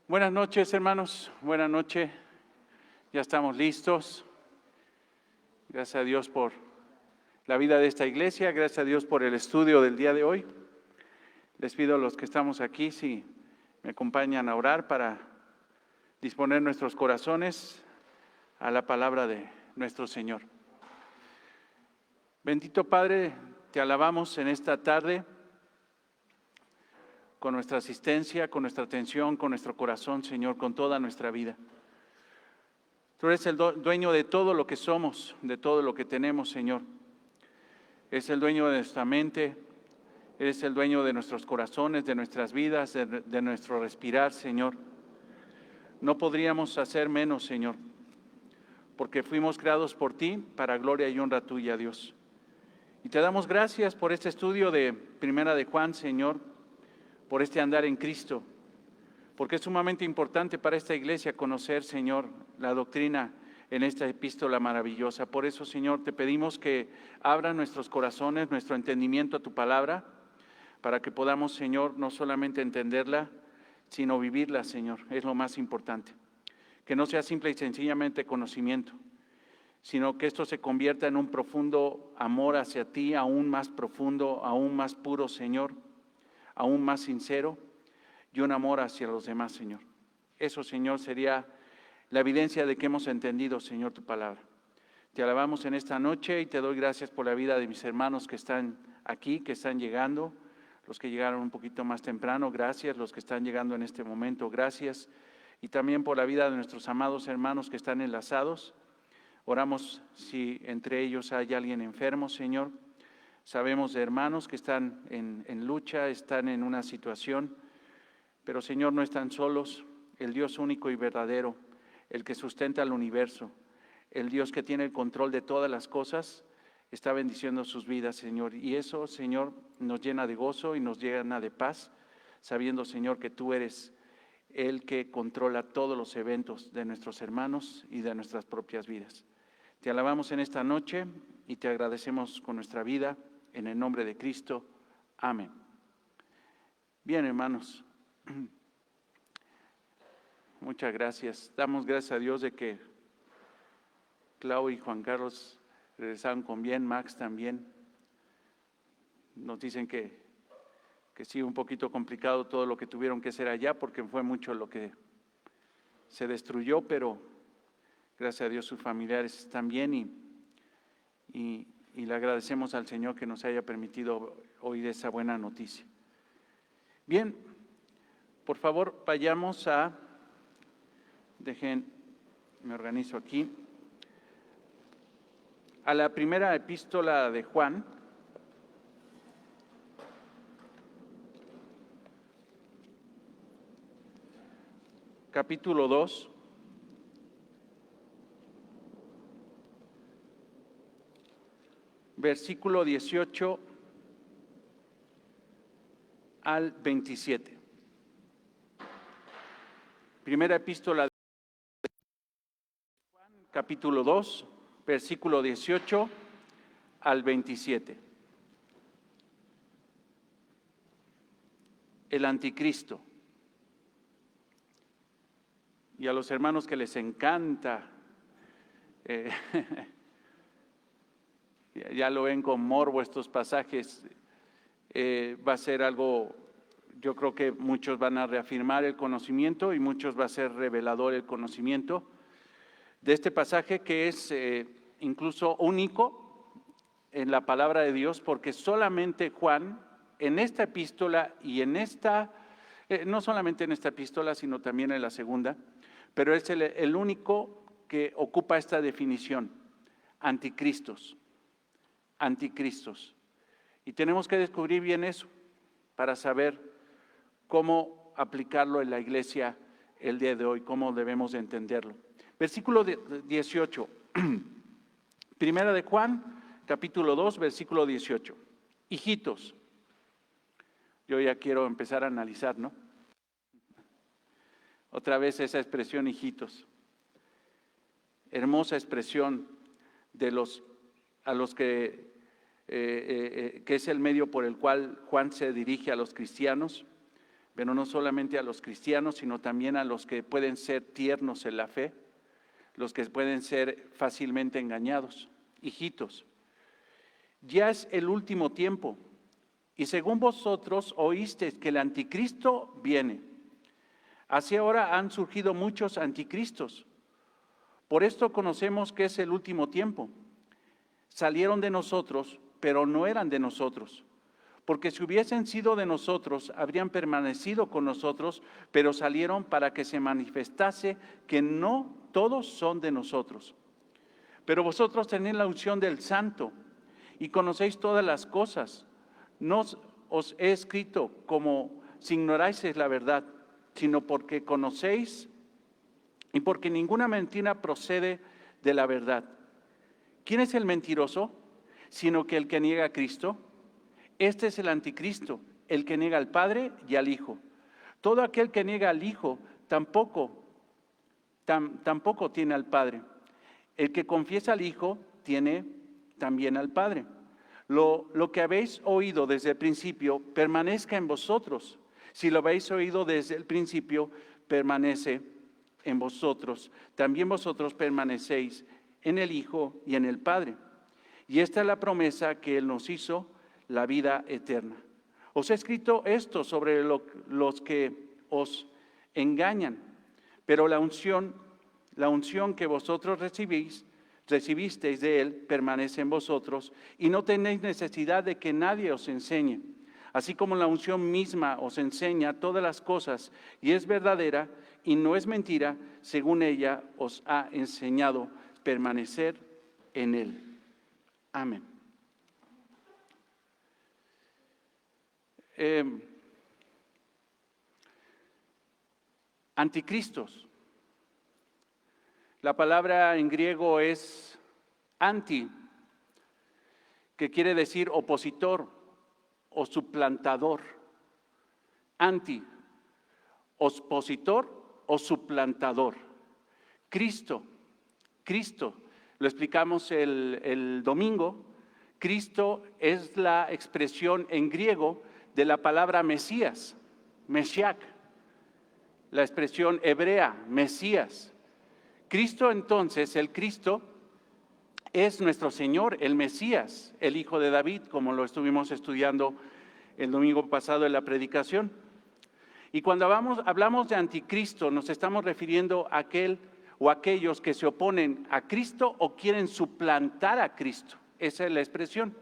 Buenas noches, hermanos. Buenas noches. Ya estamos listos. Gracias a Dios por la vida de esta iglesia. Gracias a Dios por el estudio del día de hoy. Les pido a los que estamos aquí si me acompañan a orar para disponer nuestros corazones a la palabra de nuestro Señor. Bendito Padre, te alabamos en esta tarde con nuestra asistencia, con nuestra atención, con nuestro corazón, Señor, con toda nuestra vida. Tú eres el dueño de todo lo que somos, de todo lo que tenemos, Señor. Eres el dueño de nuestra mente, eres el dueño de nuestros corazones, de nuestras vidas, de nuestro respirar, Señor. No podríamos hacer menos, Señor, porque fuimos creados por ti para gloria y honra tuya, Dios. Y te damos gracias por este estudio de Primera de Juan, Señor, por este andar en Cristo, porque es sumamente importante para esta iglesia conocer, Señor, la doctrina en esta epístola maravillosa. Por eso, Señor, te pedimos que abra nuestros corazones, nuestro entendimiento a tu palabra, para que podamos, Señor, no solamente entenderla, sino vivirla, Señor. Es lo más importante. Que no sea simple y sencillamente conocimiento, sino que esto se convierta en un profundo amor hacia ti, aún más profundo, aún más puro, Señor, aún más sincero, y un amor hacia los demás, Señor. Eso, Señor, sería la evidencia de que hemos entendido, Señor, tu palabra. Te alabamos en esta noche y te doy gracias por la vida de mis hermanos que están aquí, que están llegando, los que llegaron un poquito más temprano, gracias, los que están llegando en este momento, gracias, y también por la vida de nuestros amados hermanos que están enlazados. Oramos si entre ellos hay alguien enfermo, Señor. Sabemos de hermanos que están en lucha, están en una situación, pero Señor, no están solos. El Dios único y verdadero, el que sustenta el universo, el Dios que tiene el control de todas las cosas, está bendiciendo sus vidas, Señor. Y eso, Señor, nos llena de gozo y nos llena de paz, sabiendo, Señor, que tú eres el que controla todos los eventos de nuestros hermanos y de nuestras propias vidas. Te alabamos en esta noche y te agradecemos con nuestra vida. En el nombre de Cristo, amén. Bien, hermanos, muchas gracias. Damos gracias a Dios de que Clau y Juan Carlos regresaron con bien, Max también. Nos dicen que sí, un poquito complicado todo lo que tuvieron que hacer allá, porque fue mucho lo que se destruyó, pero gracias a Dios sus familiares están bien y le agradecemos al Señor que nos haya permitido oír esa buena noticia. Bien, por favor, vayamos me organizo aquí, a la primera epístola de Juan. Capítulo 2. Versículo 18 al 27. Primera epístola de Juan, capítulo 2, versículo 18 al 27. El anticristo. Y a los hermanos que les encanta, ya lo ven con morbo estos pasajes, va a ser algo, yo creo que muchos van a reafirmar el conocimiento y muchos va a ser revelador el conocimiento de este pasaje que es incluso único en la palabra de Dios, porque solamente Juan en esta epístola y en esta, no solamente en esta epístola, sino también en la segunda, pero es el único que ocupa esta definición, anticristos. Y tenemos que descubrir bien eso para saber cómo aplicarlo en la iglesia el día de hoy, cómo debemos de entenderlo. Versículo 18, Primera de Juan, capítulo 2, versículo 18. Hijitos, yo ya quiero empezar a analizar, ¿no? Otra vez esa expresión, hijitos. Hermosa expresión a los que es el medio por el cual Juan se dirige a los cristianos, pero no solamente a los cristianos, sino también a los que pueden ser tiernos en la fe, los que pueden ser fácilmente engañados. Hijitos, ya es el último tiempo, y según vosotros oísteis que el anticristo viene. Así ahora han surgido muchos anticristos. Por esto conocemos que es el último tiempo. Salieron de nosotros, pero no eran de nosotros. Porque si hubiesen sido de nosotros, habrían permanecido con nosotros, pero salieron para que se manifestase que no todos son de nosotros. Pero vosotros tenéis la unción del Santo y conocéis todas las cosas. No os he escrito como si ignoraseis la verdad, sino porque conocéis y porque ninguna mentira procede de la verdad. ¿Quién es el mentiroso? Sino que el que niega a Cristo. Este es el anticristo, el que niega al Padre y al Hijo. Todo aquel que niega al Hijo tampoco tiene al Padre. El que confiesa al Hijo tiene también al Padre. Lo que habéis oído desde el principio permanezca en vosotros. Si lo habéis oído desde el principio, permanece en vosotros. También vosotros permanecéis en el Hijo y en el Padre. Y esta es la promesa que Él nos hizo, la vida eterna. Os he escrito esto sobre los que os engañan, pero la unción que vosotros recibisteis de Él permanece en vosotros y no tenéis necesidad de que nadie os enseñe. Así como la unción misma os enseña todas las cosas y es verdadera y no es mentira, según ella os ha enseñado, permanecer en Él. Amén. Anticristos. La palabra en griego es anti, que quiere decir opositor o suplantador. Anti, opositor o suplantador. Cristo, lo explicamos el domingo. Cristo es la expresión en griego de la palabra Mesías, Meshiach, la expresión hebrea, Mesías. Cristo entonces, el Cristo, es nuestro Señor, el Mesías, el Hijo de David, como lo estuvimos estudiando el domingo pasado en la predicación. Y cuando hablamos de anticristo, nos estamos refiriendo a aquel o aquellos que se oponen a Cristo o quieren suplantar a Cristo. Esa es la expresión.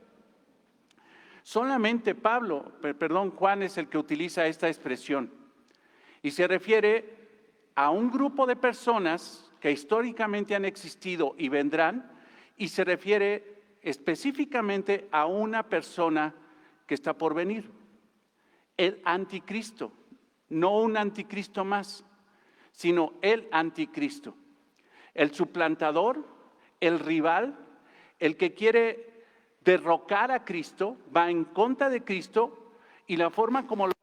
Solamente Juan es el que utiliza esta expresión y se refiere a un grupo de personas que históricamente han existido y vendrán, y se refiere específicamente a una persona que está por venir, el anticristo, no un anticristo más, sino el anticristo, el suplantador, el rival, el que quiere derrocar a Cristo, va en contra de Cristo, y la forma como lo va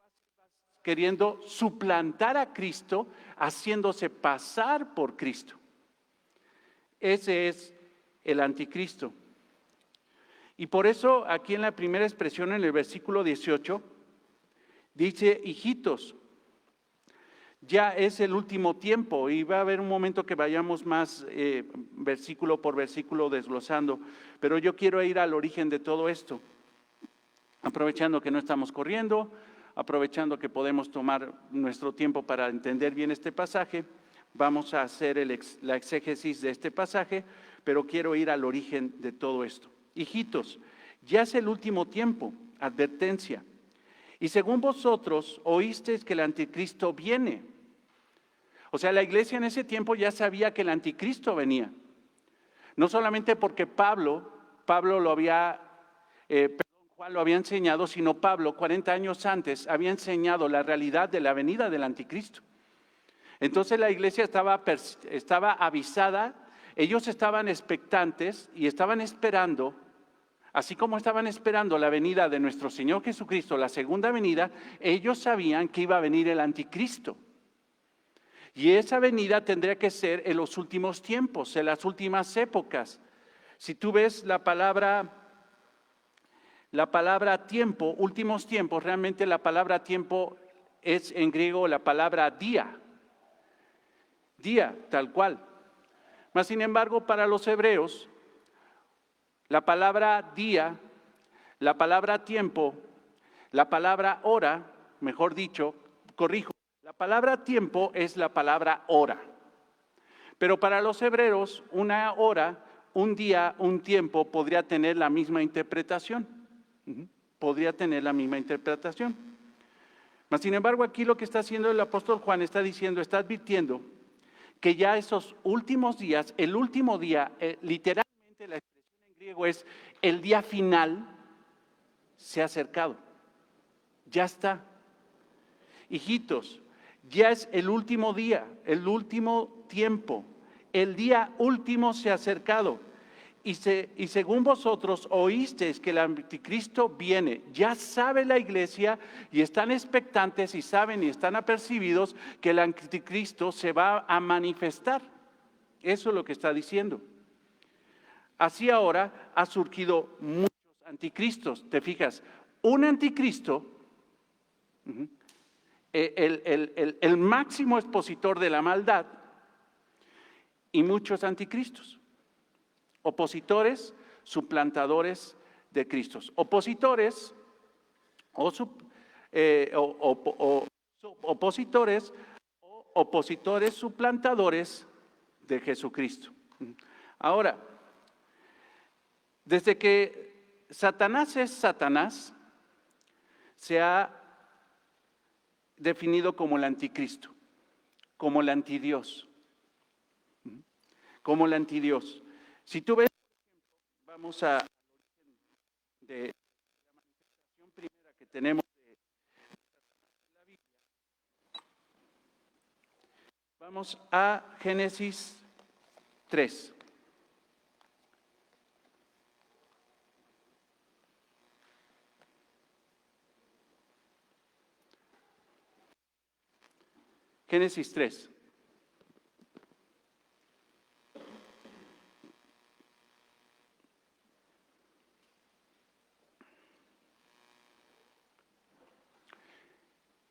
queriendo suplantar a Cristo, haciéndose pasar por Cristo. Ese es el anticristo. Y por eso aquí en la primera expresión, en el versículo 18, dice: hijitos, ya es el último tiempo. Y va a haber un momento que vayamos más versículo por versículo desglosando, pero yo quiero ir al origen de todo esto, aprovechando que no estamos corriendo, aprovechando que podemos tomar nuestro tiempo para entender bien este pasaje. Vamos a hacer la exégesis de este pasaje, pero quiero ir al origen de todo esto. Hijitos, ya es el último tiempo, advertencia. Y según vosotros oísteis que el anticristo viene. O sea, la iglesia en ese tiempo ya sabía que el anticristo venía. No solamente porque Juan lo había enseñado, sino Pablo 40 años antes había enseñado la realidad de la venida del anticristo. Entonces la iglesia estaba avisada, ellos estaban expectantes y estaban esperando, así como estaban esperando la venida de nuestro Señor Jesucristo, la segunda venida, ellos sabían que iba a venir el anticristo. Y esa venida tendría que ser en los últimos tiempos, en las últimas épocas. Si tú ves la palabra tiempo, últimos tiempos, realmente la palabra tiempo es en griego la palabra día, tal cual. Mas sin embargo, para los hebreos, la palabra día, la palabra tiempo, la palabra hora, mejor dicho, corrijo, la palabra tiempo es la palabra hora. Pero para los hebreos, una hora, un día, un tiempo podría tener la misma interpretación. Podría tener la misma interpretación. Mas sin embargo, aquí lo que está haciendo el apóstol Juan está diciendo, está advirtiendo que ya esos últimos días, el último día, literalmente la expresión en griego es el día final, se ha acercado. Ya está. Hijitos, ya es el último día, el último tiempo. El día último se ha acercado. Y según vosotros oísteis que el anticristo viene. Ya sabe la iglesia y están expectantes y saben y están apercibidos que el anticristo se va a manifestar. Eso es lo que está diciendo. Así ahora ha surgido muchos anticristos. ¿Te fijas? Un anticristo, el máximo expositor de la maldad, y muchos anticristos. Opositores, suplantadores de Cristos. Opositores opositores suplantadores de Jesucristo. Ahora, desde que Satanás es Satanás, se ha definido como el anticristo, como el antidios, como el antidios. Si tú ves, vamos a de la manifestación primera que tenemos de la Biblia. Vamos a Génesis 3. Génesis 3.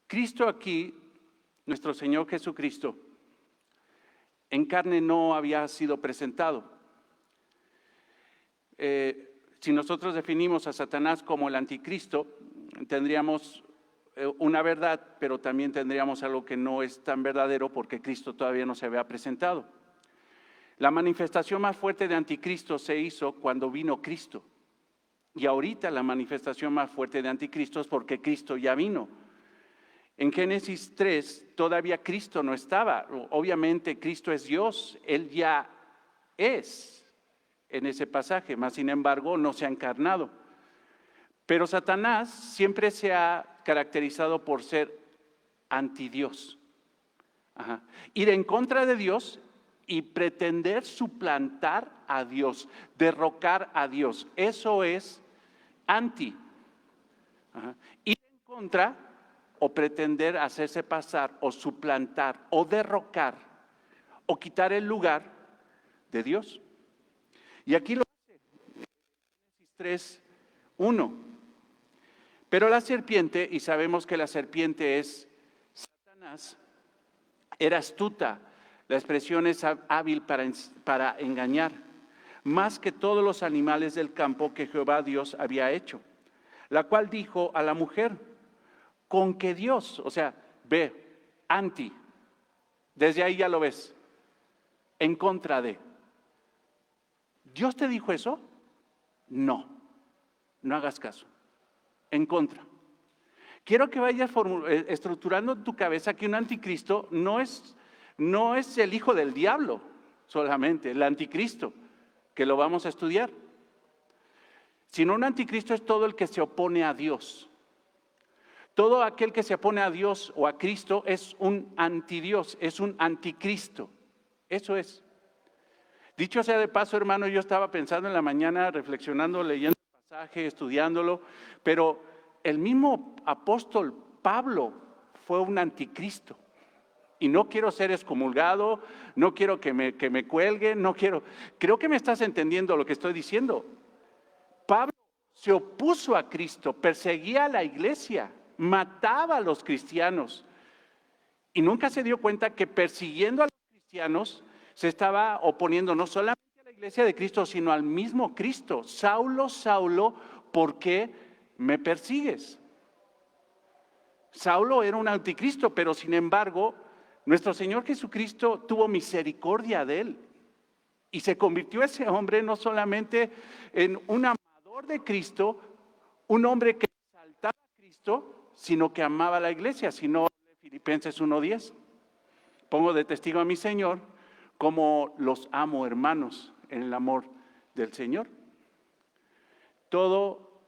Cristo aquí, nuestro Señor Jesucristo, en carne no había sido presentado. Si nosotros definimos a Satanás como el anticristo, tendríamos una verdad, pero también tendríamos algo que no es tan verdadero porque Cristo todavía no se había presentado. La manifestación más fuerte de anticristo se hizo cuando vino Cristo. Y ahorita la manifestación más fuerte de anticristo es porque Cristo ya vino. En Génesis 3 todavía Cristo no estaba. Obviamente Cristo es Dios, Él ya es en ese pasaje, mas sin embargo no se ha encarnado. Pero Satanás siempre se ha caracterizado por ser antidios. Ir en contra de Dios y pretender suplantar a Dios, derrocar a Dios. Eso es anti. Ir en contra o pretender hacerse pasar o suplantar o derrocar o quitar el lugar de Dios. Y aquí lo hace Génesis 3:1. Pero la serpiente, y sabemos que la serpiente es Satanás, era astuta, la expresión es hábil para engañar, más que todos los animales del campo que Jehová Dios había hecho, la cual dijo a la mujer, con que Dios, o sea, ve, anti, desde ahí ya lo ves, en contra de. ¿Dios te dijo eso? No, no hagas caso, en contra. Quiero que vayas estructurando en tu cabeza que un anticristo no es el hijo del diablo solamente, el anticristo, que lo vamos a estudiar. Sino un anticristo es todo el que se opone a Dios. Todo aquel que se opone a Dios o a Cristo es un antidios, es un anticristo. Eso es. Dicho sea de paso, hermano, yo estaba pensando en la mañana, reflexionando, leyendo el pasaje, estudiándolo, pero el mismo apóstol Pablo fue un anticristo. Y no quiero ser excomulgado, no quiero que me cuelguen, creo que me estás entendiendo lo que estoy diciendo. Pablo se opuso a Cristo, perseguía a la iglesia. mataba a los cristianos y nunca se dio cuenta que persiguiendo a los cristianos se estaba oponiendo no solamente a la iglesia de Cristo, sino al mismo Cristo. Saulo, Saulo, ¿por qué me persigues? Saulo era un anticristo, pero sin embargo, nuestro Señor Jesucristo tuvo misericordia de él y se convirtió ese hombre no solamente en un amador de Cristo, un hombre que exaltaba a Cristo, sino que amaba a la iglesia. Si no, Filipenses 1:10, pongo de testigo a mi Señor como los amo, hermanos, en el amor del Señor. Todo,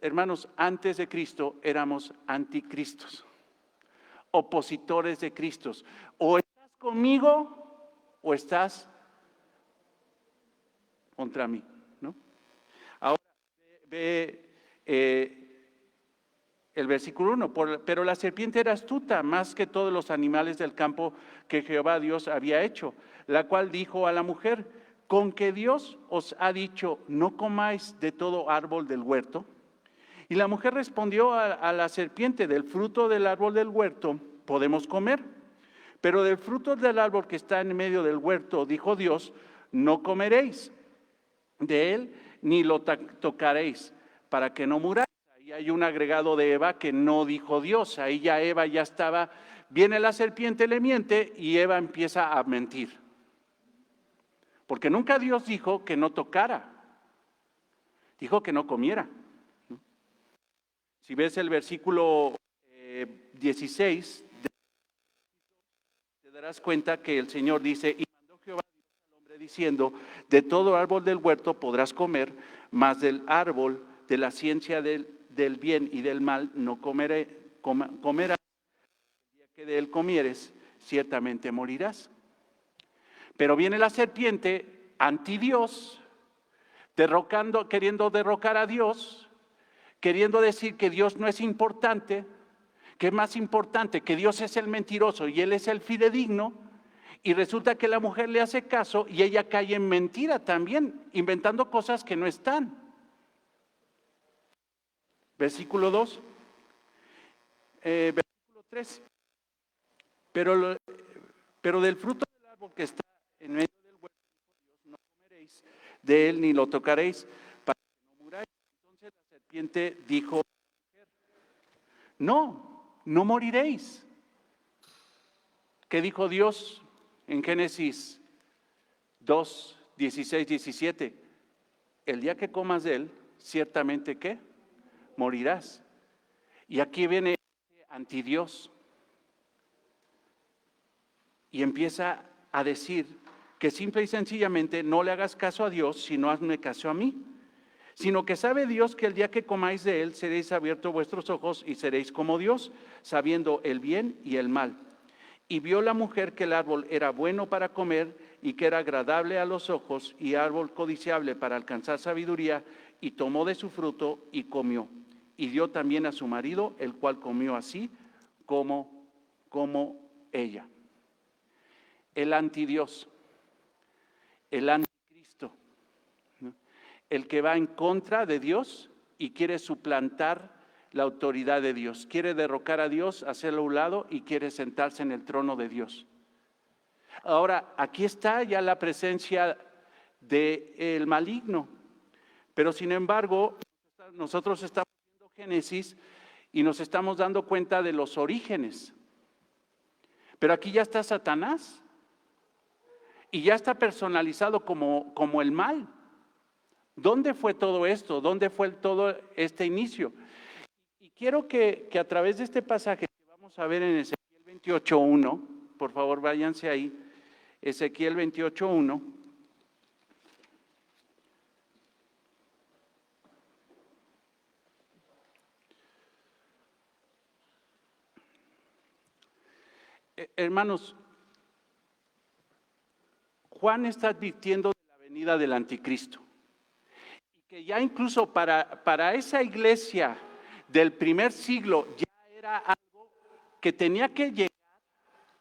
hermanos, antes de Cristo éramos anticristos, opositores de Cristo. O estás conmigo o estás contra mí, ¿no? Ahora ve el versículo 1, pero la serpiente era astuta más que todos los animales del campo que Jehová Dios había hecho, la cual dijo a la mujer: ¿con que Dios os ha dicho, no comáis de todo árbol del huerto? Y la mujer respondió a la serpiente: del fruto del árbol del huerto podemos comer, pero del fruto del árbol que está en medio del huerto, dijo Dios, no comeréis de él ni lo tocaréis, para que no muráis. Ahí hay un agregado de Eva que no dijo Dios. Ahí ya Eva ya estaba, viene la serpiente, le miente y Eva empieza a mentir. Porque nunca Dios dijo que no tocara, dijo que no comiera. Si ves el versículo 16, te darás cuenta que el Señor dice: y mandó Jehová al hombre diciendo, de todo árbol del huerto podrás comer, mas del árbol de la ciencia del bien y del mal no comerás, el día que de él comieres, ciertamente morirás. Pero viene la serpiente, anti Dios, queriendo derrocar a Dios, queriendo decir que Dios no es importante, que es más importante, que Dios es el mentiroso y él es el fidedigno. Y resulta que la mujer le hace caso y ella cae en mentira también, inventando cosas que no están. Versículo 2, versículo 3. Pero del fruto del árbol que está en medio del huerto, Dios, no comeréis de él ni lo tocaréis, para que no muráis. Entonces la serpiente dijo: no moriréis. ¿Qué dijo Dios en Génesis 2, 16, 17? El día que comas de él, ciertamente ¿qué? Morirás. Y aquí viene antidios y empieza a decir que simple y sencillamente no le hagas caso a Dios, sino hazme caso a mí. Sino que sabe Dios que el día que comáis de él, seréis abiertos vuestros ojos y seréis como Dios, sabiendo el bien y el mal. Y vio la mujer que el árbol era bueno para comer y que era agradable a los ojos y árbol codiciable para alcanzar sabiduría, y tomó de su fruto y comió. Y dio también a su marido, el cual comió así como ella. El antidios, el anticristo, ¿no? El que va en contra de Dios y quiere suplantar la autoridad de Dios, quiere derrocar a Dios, hacerlo a un lado y quiere sentarse en el trono de Dios. Ahora, aquí está ya la presencia del maligno, pero sin embargo, nosotros estamos viendo Génesis y nos estamos dando cuenta de los orígenes. Pero aquí ya está Satanás y ya está personalizado como el mal. ¿Dónde fue todo esto? ¿Dónde fue todo este inicio? Y quiero que a través de este pasaje que vamos a ver en Ezequiel 28:1, por favor váyanse ahí, Ezequiel 28:1. Hermanos, Juan está advirtiendo de la venida del anticristo. Y que ya incluso para esa iglesia del primer siglo ya era algo que tenía que llegar.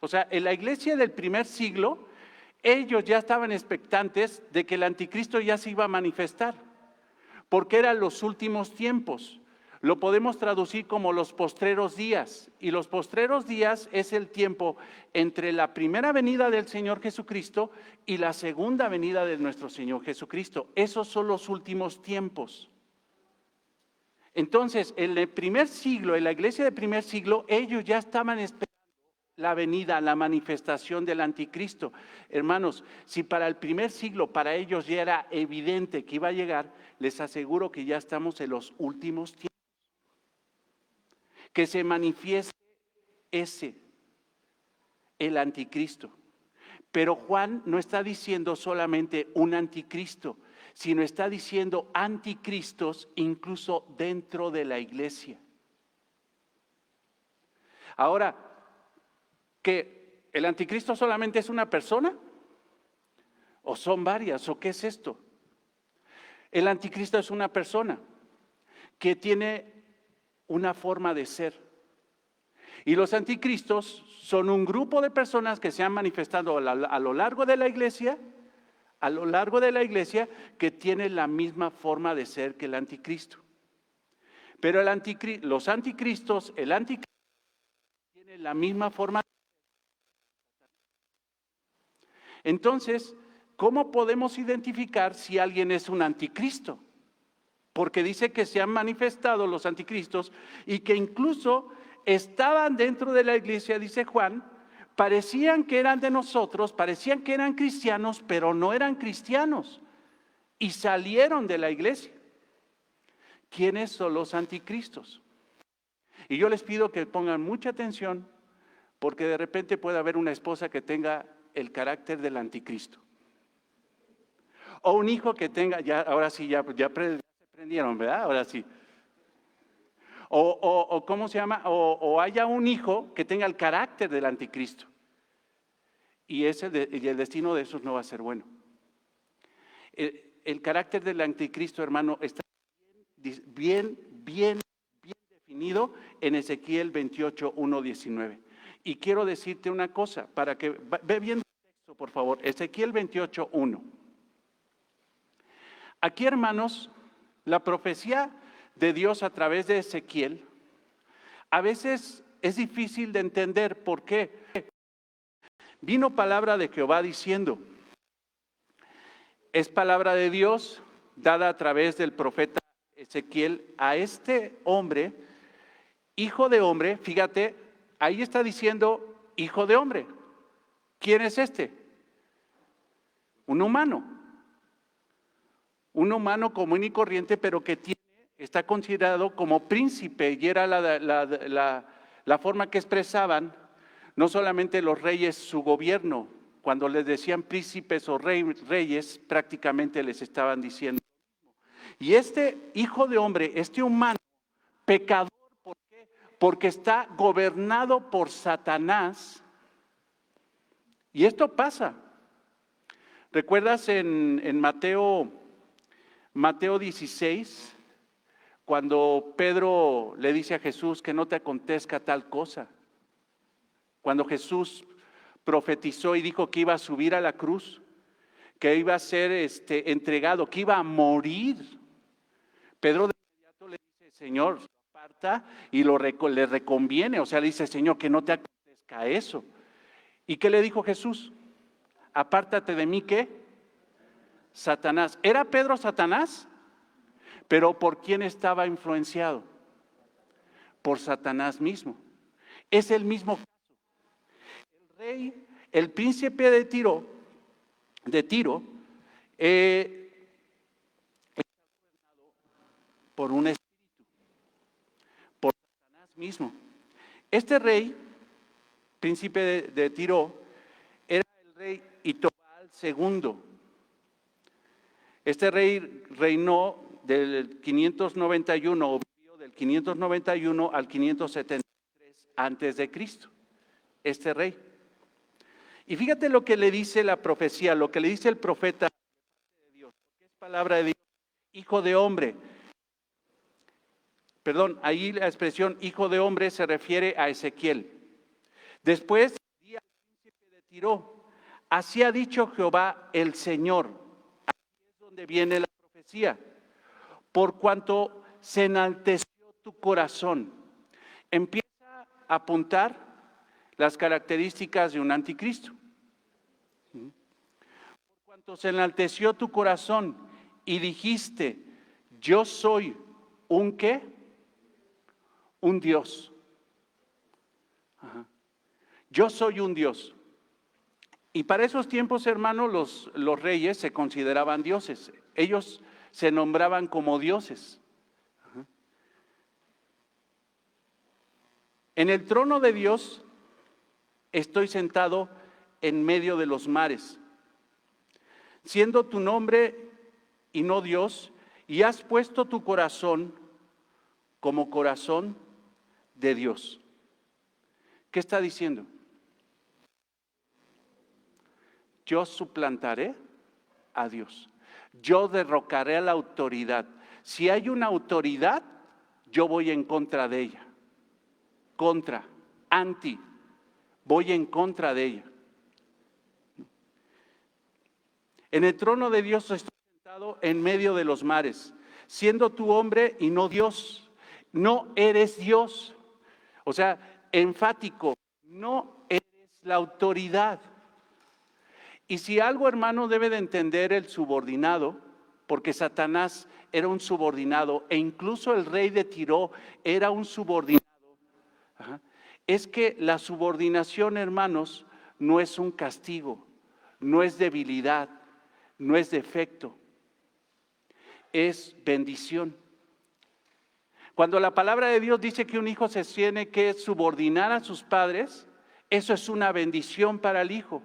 O sea, en la iglesia del primer siglo, ellos ya estaban expectantes de que el anticristo ya se iba a manifestar, porque eran los últimos tiempos. lo podemos traducir como los postreros días. Y los postreros días es el tiempo entre la primera venida del Señor Jesucristo y la segunda venida de nuestro Señor Jesucristo. Esos son los últimos tiempos. Entonces, en el primer siglo, en la iglesia del primer siglo, ellos ya estaban esperando la venida, la manifestación del anticristo. Hermanos, si para el primer siglo, para ellos ya era evidente que iba a llegar, les aseguro que ya estamos en los últimos tiempos. Que se manifieste el anticristo. Pero Juan no está diciendo solamente un anticristo, sino está diciendo anticristos incluso dentro de la iglesia. Ahora, ¿que el anticristo solamente es una persona? ¿O son varias? ¿O qué es esto? El anticristo es una persona que tiene una forma de ser. Y los anticristos son un grupo de personas que se han manifestado a lo largo de la iglesia, que tienen la misma forma de ser que el anticristo. Pero el anticristos tiene la misma forma de ser. Entonces, ¿cómo podemos identificar si alguien es un anticristo? Porque dice que se han manifestado los anticristos y que incluso estaban dentro de la iglesia, dice Juan, parecían que eran de nosotros, parecían que eran cristianos, pero no eran cristianos y salieron de la iglesia. ¿Quiénes son los anticristos? Y yo les pido que pongan mucha atención porque de repente puede haber una esposa que tenga el carácter del anticristo. O un hijo que tenga, ahora sí, ya aprendieron, ¿verdad? Ahora sí. O ¿cómo se llama? O haya un hijo que tenga el carácter del anticristo. Y el destino de esos no va a ser bueno. El carácter del anticristo, hermano, está bien definido en Ezequiel 28, 1, 19. Y quiero decirte una cosa, para que ve viendo el texto, por favor. Ezequiel 28, 1. Aquí, hermanos, la profecía de Dios a través de Ezequiel a veces es difícil de entender. ¿Por qué? Vino palabra de Jehová diciendo, es palabra de Dios dada a través del profeta Ezequiel a este hombre, hijo de hombre. Fíjate, ahí está diciendo hijo de hombre. ¿Quién es este? Un humano común y corriente, pero que está considerado como príncipe, y era la forma que expresaban no solamente los reyes su gobierno. Cuando les decían príncipes o reyes, prácticamente les estaban diciendo. Y este hijo de hombre, este humano, pecador, ¿por qué? Porque está gobernado por Satanás. Y esto pasa. ¿Recuerdas en Mateo 16, cuando Pedro le dice a Jesús que no te acontezca tal cosa? Cuando Jesús profetizó y dijo que iba a subir a la cruz, que iba a ser entregado, que iba a morir. Pedro de inmediato le dice, Señor, aparta, y le reconviene, o sea, le dice, Señor, que no te acontezca eso. ¿Y qué le dijo Jesús? Apártate de mí, ¿qué? Satanás. ¿Era Pedro Satanás? Pero ¿por quién estaba influenciado? Por Satanás mismo. Es el mismo caso. El príncipe de Tiro, está gobernado por un espíritu, por Satanás mismo. Este rey, príncipe de Tiro, era el rey Itobal II. Este rey reinó del 591, o vivió del 591 al 573 antes de Cristo. Este rey. Y fíjate lo que le dice la profecía, lo que le dice el profeta de Dios, porque es palabra de Dios, hijo de hombre. Perdón, ahí la expresión hijo de hombre se refiere a Ezequiel. Después, di al príncipe de Tiro, así ha dicho Jehová el Señor. Aquí es donde viene la profecía. Por cuanto se enalteció tu corazón. Empieza a apuntar las características de un anticristo. Por cuanto se enalteció tu corazón y dijiste, yo soy un ¿qué? Un Dios. Ajá. Yo soy un Dios. Y para esos tiempos, hermanos, los reyes se consideraban dioses. Ellos se nombraban como dioses. Ajá. En el trono de Dios estoy sentado en medio de los mares, siendo tu nombre y no Dios, y has puesto tu corazón como corazón de Dios. ¿Qué está diciendo? Yo suplantaré a Dios. Yo derrocaré a la autoridad. Si hay una autoridad, yo voy en contra de ella. Contra, anti, voy en contra de ella. En el trono de Dios estoy sentado en medio de los mares, siendo tú hombre y no Dios. No eres Dios. O sea, enfático, no eres la autoridad. Y si algo, hermano, debe de entender el subordinado, porque Satanás era un subordinado, e incluso el rey de Tiro era un subordinado, es que la subordinación, hermanos, no es un castigo, no es debilidad, no es defecto, es bendición. Cuando la palabra de Dios dice que un hijo se tiene que subordinar a sus padres, eso es una bendición para el hijo.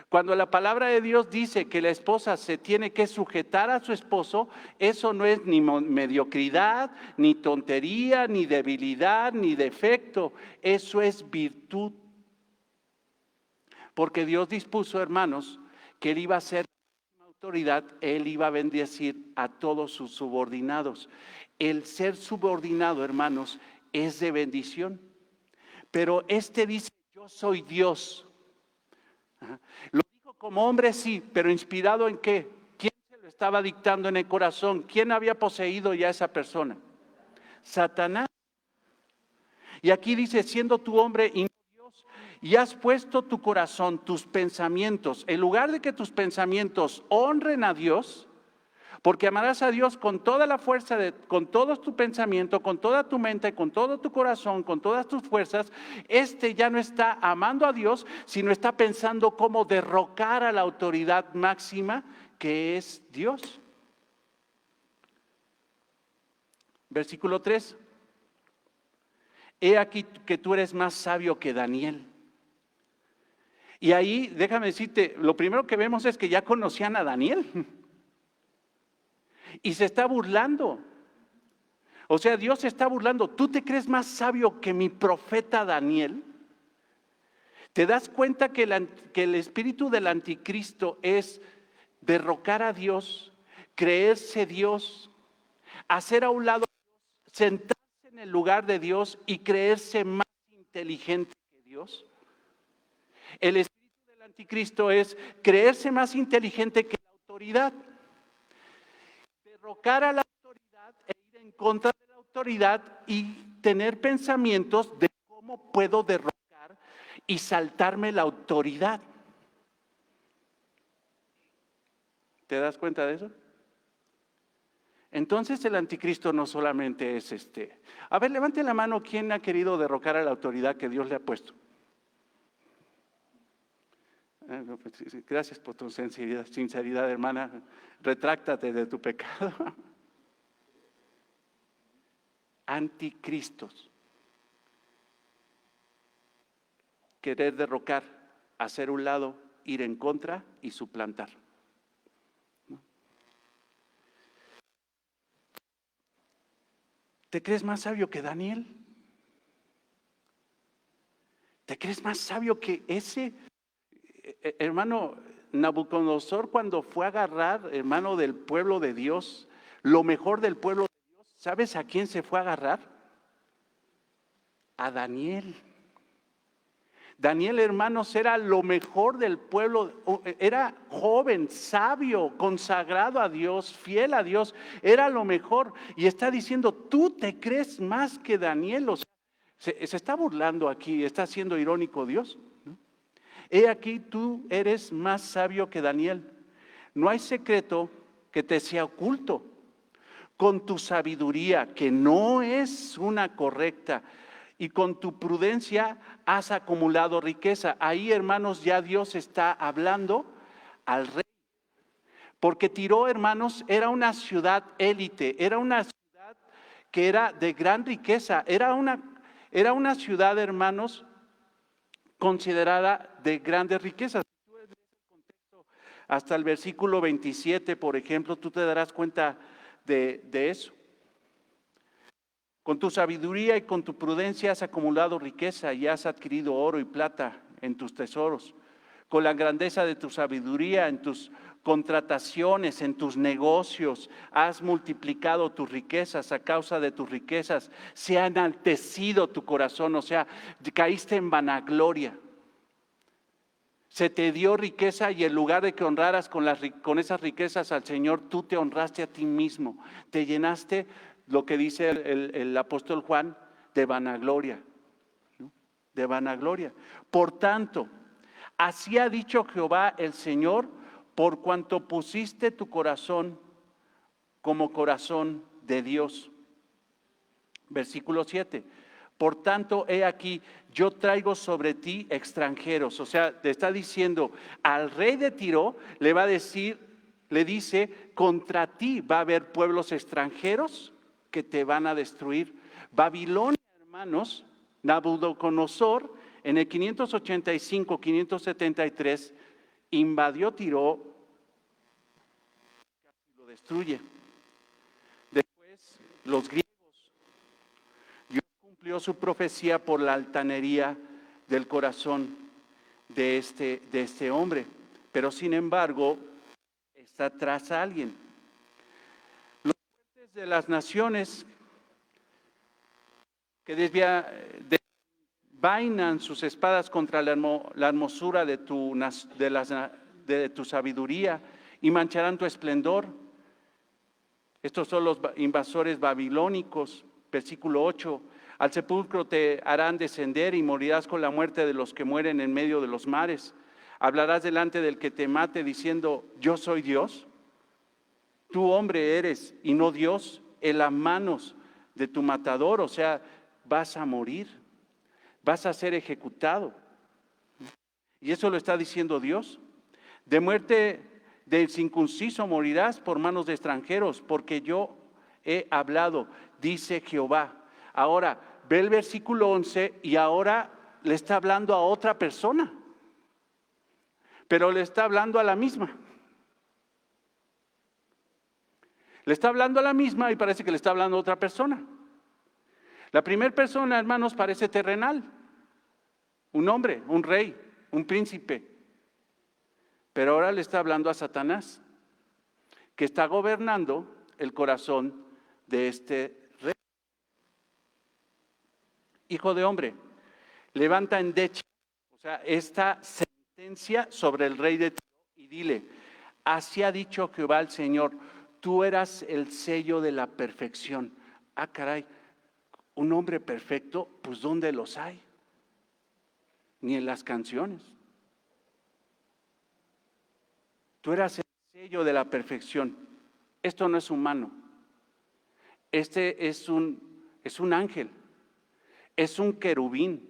Cuando la palabra de Dios dice que la esposa se tiene que sujetar a su esposo, eso no es ni mediocridad, ni tontería, ni debilidad, ni defecto. Eso es virtud. Porque Dios dispuso, hermanos, que Él iba a ser autoridad, Él iba a bendecir a todos sus subordinados. El ser subordinado, hermanos, es de bendición. Pero este dice, yo soy Dios. Lo dijo como hombre, sí, pero inspirado ¿en qué? ¿Quién se lo estaba dictando en el corazón? ¿Quién había poseído ya a esa persona? Satanás. Y aquí dice, siendo tu hombre y no Dios, y has puesto tu corazón, tus pensamientos, en lugar de que tus pensamientos honren a Dios, porque amarás a Dios con toda la fuerza, con todo tu pensamiento, con toda tu mente, con todo tu corazón, con todas tus fuerzas. Ya no está amando a Dios, sino está pensando cómo derrocar a la autoridad máxima que es Dios. Versículo 3. He aquí que tú eres más sabio que Daniel. Y ahí, déjame decirte, lo primero que vemos es que ya conocían a Daniel. Y se está burlando. O sea, Dios se está burlando. ¿Tú te crees más sabio que mi profeta Daniel? ¿Te das cuenta que el espíritu del anticristo es derrocar a Dios, creerse Dios, hacer a un lado a Dios, sentarse en el lugar de Dios y creerse más inteligente que Dios? El espíritu del anticristo es creerse más inteligente que la autoridad. Derrocar a la autoridad e ir en contra de la autoridad y tener pensamientos de cómo puedo derrocar y saltarme la autoridad. ¿Te das cuenta de eso? Entonces el anticristo no solamente es A ver, levante la mano, ¿quién ha querido derrocar a la autoridad que Dios le ha puesto? Gracias por tu sinceridad, hermana. Retráctate de tu pecado. Anticristos. Querer derrocar, hacer un lado, ir en contra y suplantar. ¿Te crees más sabio que Daniel? ¿Te crees más sabio que ese? Hermano, Nabucodonosor, cuando fue a agarrar, hermano, del pueblo de Dios, lo mejor del pueblo de Dios, ¿sabes a quién se fue a agarrar? A Daniel. Daniel, hermanos, era lo mejor del pueblo, era joven, sabio, consagrado a Dios, fiel a Dios, era lo mejor. Y está diciendo, tú te crees más que Daniel. O sea, se está burlando aquí, está siendo irónico Dios, ¿no? He aquí, tú eres más sabio que Daniel. No hay secreto que te sea oculto. Con tu sabiduría, que no es una correcta, y con tu prudencia has acumulado riqueza. Ahí, hermanos, ya Dios está hablando al rey. Porque Tiro, hermanos, era una ciudad élite, era una ciudad que era de gran riqueza, era una ciudad, hermanos, considerada de grandes riquezas. Si tú lees el contexto hasta el versículo 27, por ejemplo, tú te darás cuenta de eso. Con tu sabiduría y con tu prudencia has acumulado riqueza y has adquirido oro y plata en tus tesoros. Con la grandeza de tu sabiduría en tus contrataciones, en tus negocios, has multiplicado tus riquezas. A causa de tus riquezas se ha enaltecido tu corazón, o sea, caíste en vanagloria. Se te dio riqueza y en lugar de que honraras con esas riquezas al Señor, tú te honraste a ti mismo. Te llenaste, lo que dice el apóstol Juan, de vanagloria, ¿no? De vanagloria. Por tanto, así ha dicho Jehová el Señor, por cuanto pusiste tu corazón como corazón de Dios. Versículo 7. Por tanto, he aquí, yo traigo sobre ti extranjeros. O sea, te está diciendo, al rey de Tiro le va a decir, le dice, contra ti va a haber pueblos extranjeros que te van a destruir. Babilonia, hermanos, Nabucodonosor, en el 585-573, invadió Tiro, casi lo destruye. Después, los griegos, Dios cumplió su profecía por la altanería del corazón de este hombre. Pero sin embargo, está tras alguien. Los fuertes de las naciones que vainan sus espadas contra la hermosura de tu sabiduría y mancharán tu esplendor. Estos son los invasores babilónicos. Versículo 8. Al sepulcro te harán descender y morirás con la muerte de los que mueren en medio de los mares. Hablarás delante del que te mate diciendo, yo soy Dios. Tú hombre eres y no Dios, en las manos de tu matador. O sea, vas a morir, vas a ser ejecutado. Y eso lo está diciendo Dios. De muerte del circunciso morirás por manos de extranjeros, porque yo he hablado, dice Jehová. Ahora, ve el versículo 11 y ahora le está hablando a otra persona, pero le está hablando a la misma. Le está hablando a la misma y parece que le está hablando a otra persona. La primera persona, hermanos, parece terrenal. Un hombre, un rey, un príncipe. Pero ahora le está hablando a Satanás, que está gobernando el corazón de este rey. Hijo de hombre, levanta endecha, o sea, esta sentencia sobre el rey de Tiro y dile, así ha dicho Jehová el Señor, tú eras el sello de la perfección. Ah, caray, un hombre perfecto, pues ¿dónde los hay? Ni en las canciones. Tú eras el sello de la perfección. Esto no es humano. Este es un ángel. Es un querubín.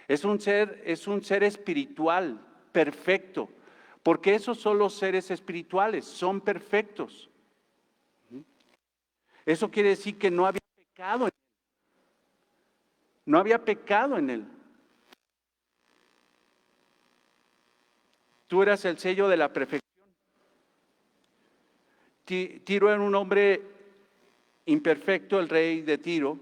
Es un ser espiritual, perfecto. Porque esos son los seres espirituales, son perfectos. Eso quiere decir que no había pecado en él. No había pecado en él. Tú eras el sello de la perfección. Tiro era un hombre imperfecto, el rey de Tiro.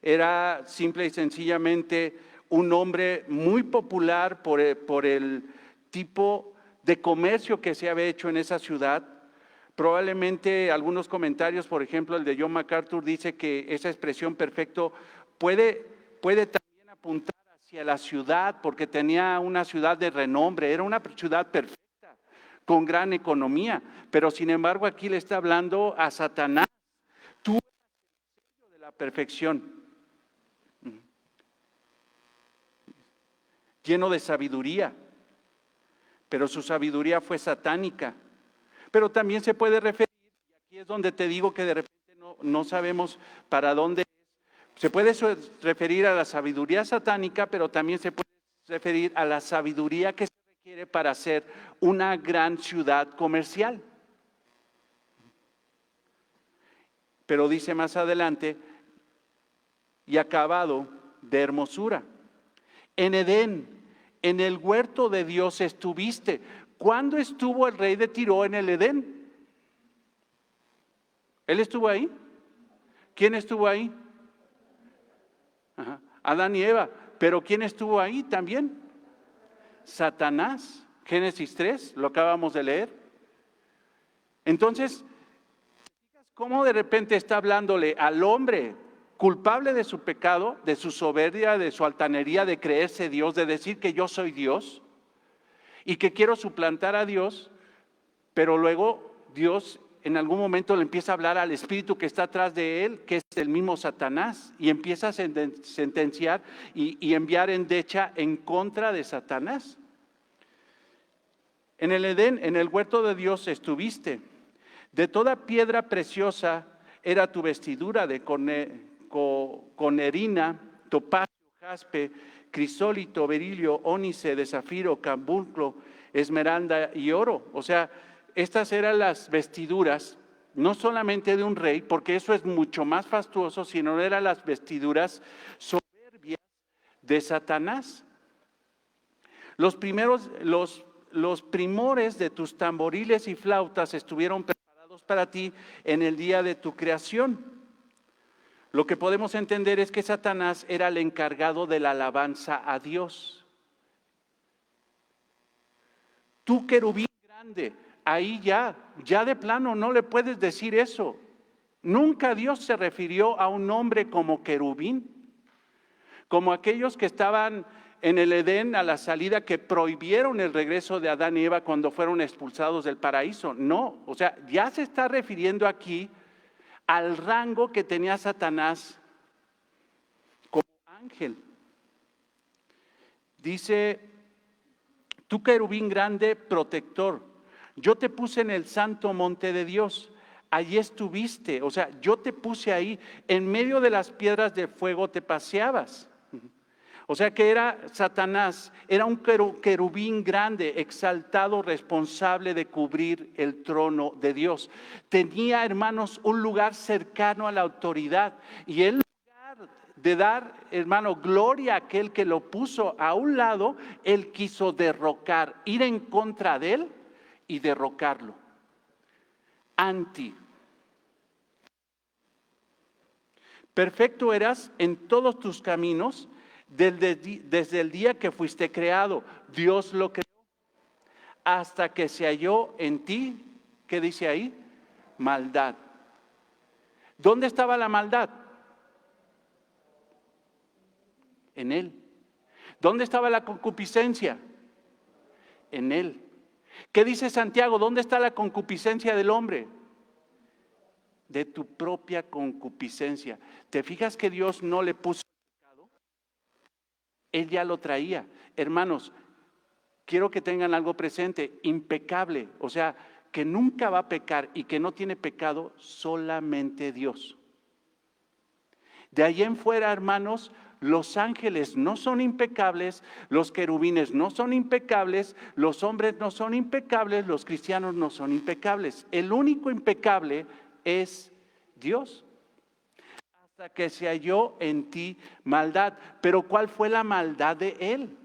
Era simple y sencillamente un hombre muy popular por el tipo de comercio que se había hecho en esa ciudad. Probablemente algunos comentarios, por ejemplo el de John MacArthur, dice que esa expresión perfecto puede también apuntar a hacia la ciudad porque tenía una ciudad de renombre, era una ciudad perfecta, con gran economía. Pero sin embargo aquí le está hablando a Satanás. Tú eres el sello de la perfección. Lleno de sabiduría, pero su sabiduría fue satánica. Pero también se puede referir, y aquí es donde te digo que de repente no sabemos para dónde es. Se puede referir a la sabiduría satánica, pero también se puede referir a la sabiduría que se requiere para hacer una gran ciudad comercial. Pero dice más adelante, y acabado de hermosura. En Edén, en el huerto de Dios estuviste. ¿Cuándo estuvo el rey de Tiro en el Edén? ¿Él estuvo ahí? ¿Quién estuvo ahí? Adán y Eva. ¿Pero quién estuvo ahí también? Satanás. Génesis 3, lo acabamos de leer. Entonces, ¿cómo de repente está hablándole al hombre culpable de su pecado, de su soberbia, de su altanería, de creerse Dios, de decir que yo soy Dios y que quiero suplantar a Dios, pero luego Dios en algún momento le empieza a hablar al espíritu que está atrás de él, que es el mismo Satanás, y empieza a sentenciar y enviar endecha en contra de Satanás? En el Edén, en el huerto de Dios estuviste. De toda piedra preciosa era tu vestidura, de conerina, topacio, jaspe, crisólito, berilio, ónice, de zafiro, carbunclo, esmeralda y oro. O sea, estas eran las vestiduras, no solamente de un rey, porque eso es mucho más fastuoso, sino eran las vestiduras soberbias de Satanás. Los primores de tus tamboriles y flautas estuvieron preparados para ti en el día de tu creación. Lo que podemos entender es que Satanás era el encargado de la alabanza a Dios. Tú, querubín grande, ahí ya de plano no le puedes decir eso. Nunca Dios se refirió a un hombre como querubín, como aquellos que estaban en el Edén a la salida, que prohibieron el regreso de Adán y Eva cuando fueron expulsados del paraíso. No, o sea, ya se está refiriendo aquí al rango que tenía Satanás como ángel. Dice, tú, querubín grande, protector, yo te puse en el santo monte de Dios, allí estuviste. O sea, yo te puse ahí, en medio de las piedras de fuego te paseabas. O sea que era Satanás, era un querubín grande, exaltado, responsable de cubrir el trono de Dios. Tenía, hermanos, un lugar cercano a la autoridad, y en lugar de dar, hermano, gloria a aquel que lo puso a un lado, él quiso derrocar, ir en contra de él y derrocarlo. Perfecto eras en todos tus caminos, desde el día que fuiste creado. Dios lo creó, hasta que se halló en ti, ¿qué dice ahí? Maldad. ¿Dónde estaba la maldad? En él. ¿Dónde estaba la concupiscencia? En él. ¿Qué dice Santiago? ¿Dónde está la concupiscencia del hombre? De tu propia concupiscencia. ¿Te fijas que Dios no le puso el pecado? Él ya lo traía. Hermanos, quiero que tengan algo presente, impecable, o sea, que nunca va a pecar y que no tiene pecado, solamente Dios. De ahí en fuera, hermanos, los ángeles no son impecables, los querubines no son impecables, los hombres no son impecables, los cristianos no son impecables. El único impecable es Dios. Hasta que se halló en ti maldad. Pero ¿cuál fue la maldad de él?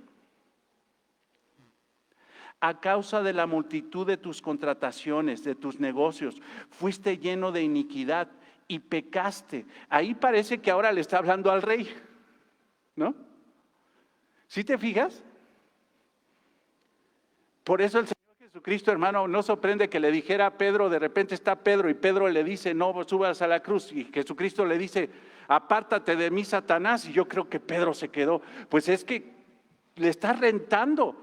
A causa de la multitud de tus contrataciones, de tus negocios, fuiste lleno de iniquidad y pecaste. Ahí parece que ahora le está hablando al rey, ¿no? ¿Sí te fijas? Por eso el Señor Jesucristo, hermano, no sorprende que le dijera a Pedro, de repente está Pedro y Pedro le dice, no subas a la cruz, y Jesucristo le dice, apártate de mí, Satanás. Y yo creo que Pedro se quedó, pues es que le estás rentando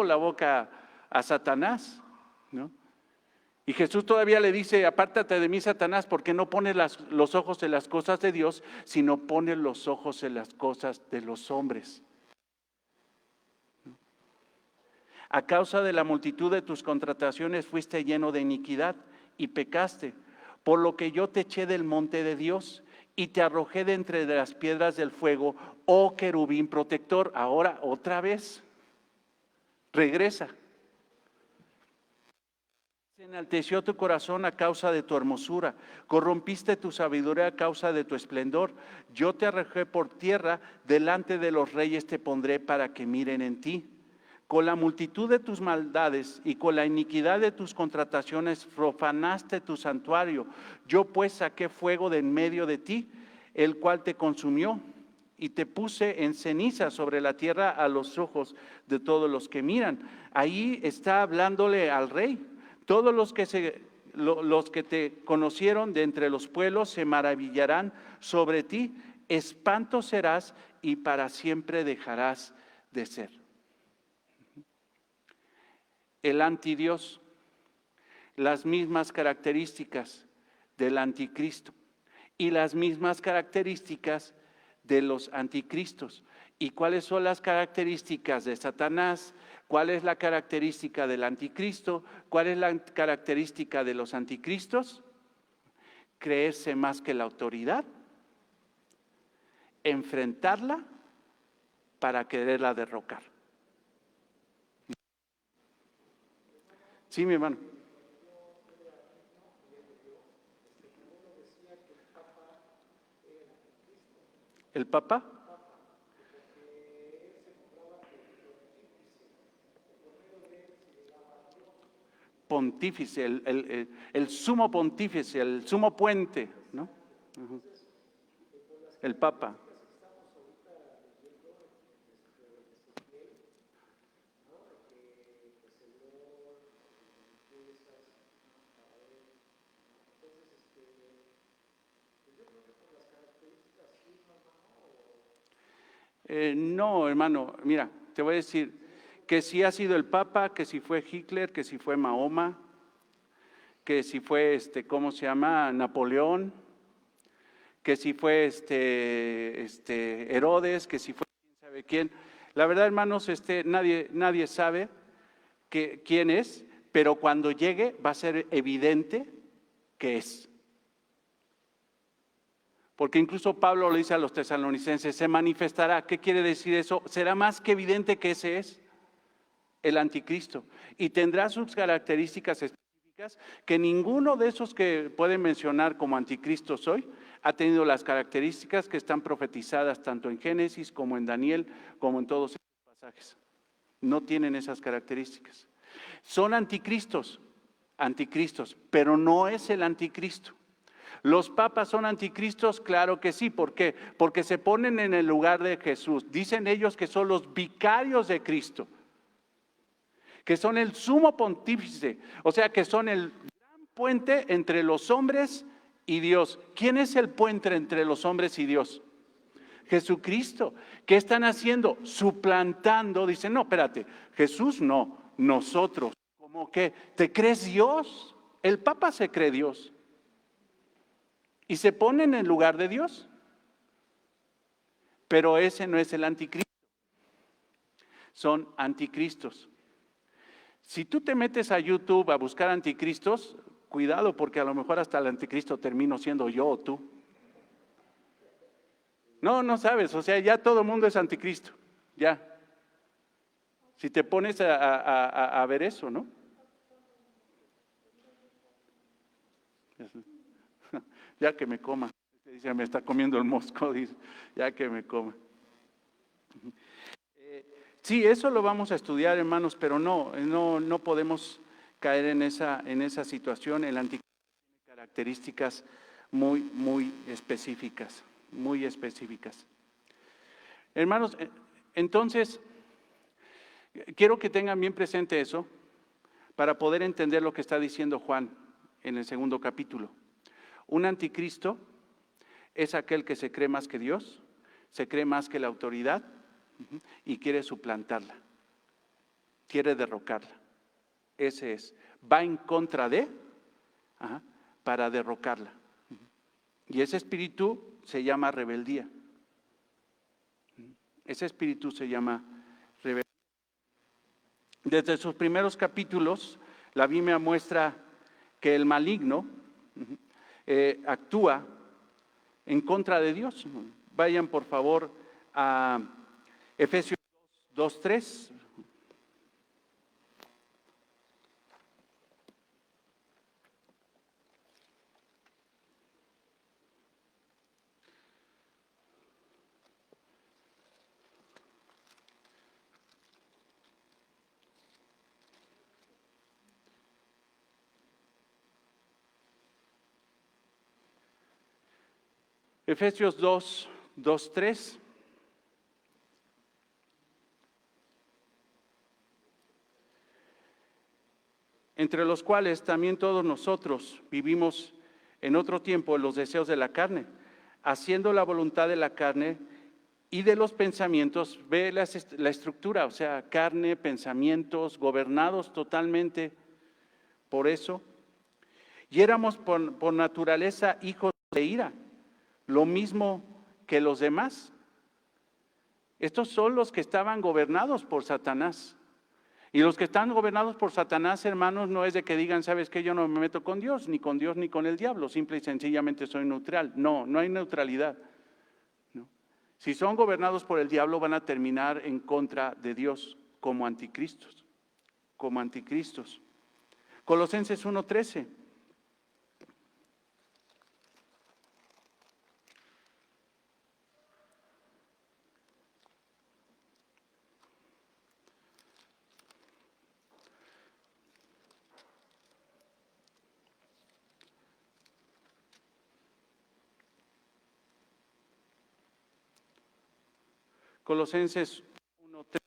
la boca a Satanás, ¿no? Y Jesús todavía le dice, apártate de mí, Satanás, porque no pones los ojos en las cosas de Dios, sino pones los ojos en las cosas de los hombres. A causa de la multitud de tus contrataciones fuiste lleno de iniquidad y pecaste, por lo que yo te eché del monte de Dios y te arrojé de entre las piedras del fuego, oh querubín protector. Ahora otra vez, regresa. Se enalteció tu corazón a causa de tu hermosura, corrompiste tu sabiduría a causa de tu esplendor. Yo te arrojé por tierra, delante de los reyes te pondré para que miren en ti. Con la multitud de tus maldades y con la iniquidad de tus contrataciones profanaste tu santuario. Yo pues saqué fuego de en medio de ti, el cual te consumió, y te puse en ceniza sobre la tierra a los ojos de todos los que miran. Ahí está hablándole al rey. Todos los que te conocieron de entre los pueblos se maravillarán sobre ti. Espanto serás y para siempre dejarás de ser. El antidios, las mismas características del anticristo y las mismas características de los anticristos. ¿Y cuáles son las características de Satanás? ¿Cuál es la característica del anticristo? ¿Cuál es la característica de los anticristos? Creerse más que la autoridad, enfrentarla para quererla derrocar. Sí, mi hermano. ¿El Papa? Pontífice, el sumo pontífice, el sumo puente, ¿no? Uh-huh. El Papa. No, hermano, mira, te voy a decir que si ha sido el Papa, que si fue Hitler, que si fue Mahoma, que si fue, ¿cómo se llama? Napoleón, que si fue Herodes, que si fue quién sabe quién. La verdad, hermanos, nadie sabe quién es, pero cuando llegue va a ser evidente que es. Porque incluso Pablo le dice a los tesalonicenses, se manifestará. ¿Qué quiere decir eso? Será más que evidente que ese es el anticristo. Y tendrá sus características específicas que ninguno de esos que pueden mencionar como anticristos hoy ha tenido las características que están profetizadas tanto en Génesis como en Daniel, como en todos estos pasajes. No tienen esas características. Son anticristos, pero no es el anticristo. ¿Los papas son anticristos? Claro que sí. ¿Por qué? Porque se ponen en el lugar de Jesús. Dicen ellos que son los vicarios de Cristo, que son el sumo pontífice, o sea que son el gran puente entre los hombres y Dios. ¿Quién es el puente entre los hombres y Dios? Jesucristo. ¿Qué están haciendo? Suplantando. Dicen, no, espérate, Jesús no, nosotros. ¿Cómo que? ¿Te crees Dios? El Papa se cree Dios. Y se ponen en lugar de Dios. Pero ese no es el anticristo. Son anticristos. Si tú te metes a YouTube a buscar anticristos, cuidado porque a lo mejor hasta el anticristo termino siendo yo o tú. No sabes, o sea, ya todo el mundo es anticristo, ya. Si te pones a ver eso, ¿no? Ya que me coma. Dice, me está comiendo el mosco, dice, ya que me coma. Sí, eso lo vamos a estudiar, hermanos, pero no podemos caer en esa situación. El anticristo tiene características muy específicas, muy específicas. Hermanos, entonces, quiero que tengan bien presente eso para poder entender lo que está diciendo Juan en el 2º capítulo. Un anticristo es aquel que se cree más que Dios, se cree más que la autoridad y quiere suplantarla, quiere derrocarla. Ese es, va en contra de, para derrocarla. Y ese espíritu se llama rebeldía. Ese espíritu se llama rebeldía. Desde sus primeros capítulos, la Biblia muestra que el maligno actúa en contra de Dios. Vayan por favor a Efesios 2:3. Efesios 2:3. Entre los cuales también todos nosotros vivimos en otro tiempo en los deseos de la carne, haciendo la voluntad de la carne y de los pensamientos. Ve la estructura, o sea, carne, pensamientos, gobernados totalmente por eso. Y éramos por naturaleza hijos de ira, lo mismo que los demás. Estos son los que estaban gobernados por Satanás. Y los que están gobernados por Satanás, hermanos, no es de que digan, ¿sabes qué? Yo no me meto con Dios ni con el diablo, simple y sencillamente soy neutral. No, no hay neutralidad. ¿No? Si son gobernados por el diablo, van a terminar en contra de Dios como anticristos, como anticristos. Colosenses 1:13. Colosenses 1:3.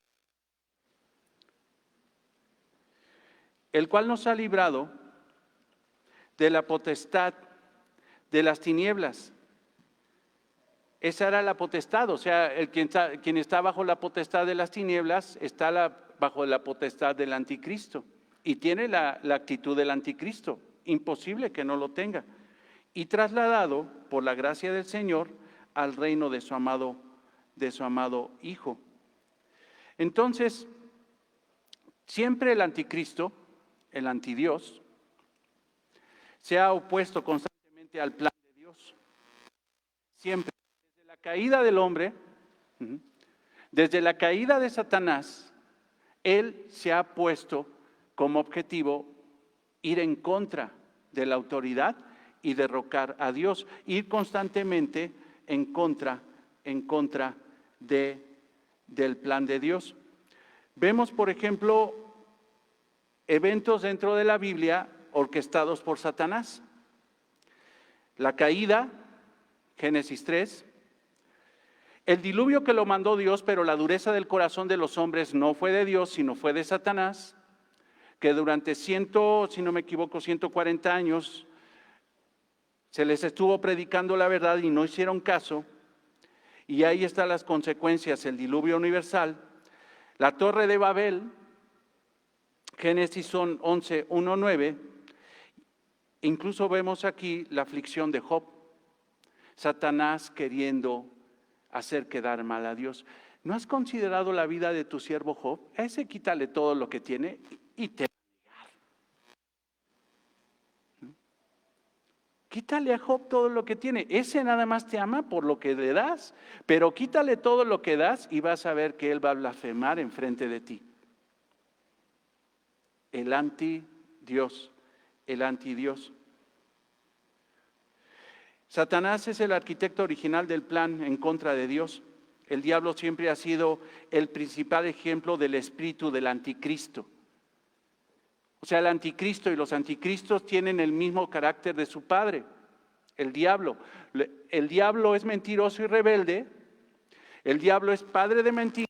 El cual nos ha librado de la potestad de las tinieblas. Esa era la potestad, o sea, quien está bajo la potestad de las tinieblas está bajo la potestad del anticristo y tiene la actitud del anticristo, imposible que no lo tenga. Y trasladado por la gracia del Señor al reino de su amado Hijo. Entonces, siempre el anticristo, el antidios, se ha opuesto constantemente al plan de Dios. Siempre. Desde la caída del hombre, desde la caída de Satanás, él se ha puesto como objetivo ir en contra de la autoridad y derrocar a Dios, ir constantemente en contra del plan de Dios. Vemos, por ejemplo, eventos dentro de la Biblia orquestados por Satanás. La caída, Génesis 3. El diluvio que lo mandó Dios, pero la dureza del corazón de los hombres no fue de Dios, sino fue de Satanás, que durante si no me equivoco, 140 años se les estuvo predicando la verdad y no hicieron caso. Y ahí están las consecuencias, el diluvio universal. La torre de Babel, Génesis 11, 1, 9. Incluso vemos aquí la aflicción de Job. Satanás queriendo hacer quedar mal a Dios. ¿No has considerado la vida de tu siervo Job? A ese quítale todo lo que tiene y te va a negar. Quítale a Job todo lo que tiene. Ese nada más te ama por lo que le das, pero quítale todo lo que das y vas a ver que él va a blasfemar enfrente de ti. El antidios, el antidios. Satanás es el arquitecto original del plan en contra de Dios. El diablo siempre ha sido el principal ejemplo del espíritu del anticristo. O sea, el anticristo y los anticristos tienen el mismo carácter de su padre, el diablo. El diablo es mentiroso y rebelde. El diablo es padre de mentira.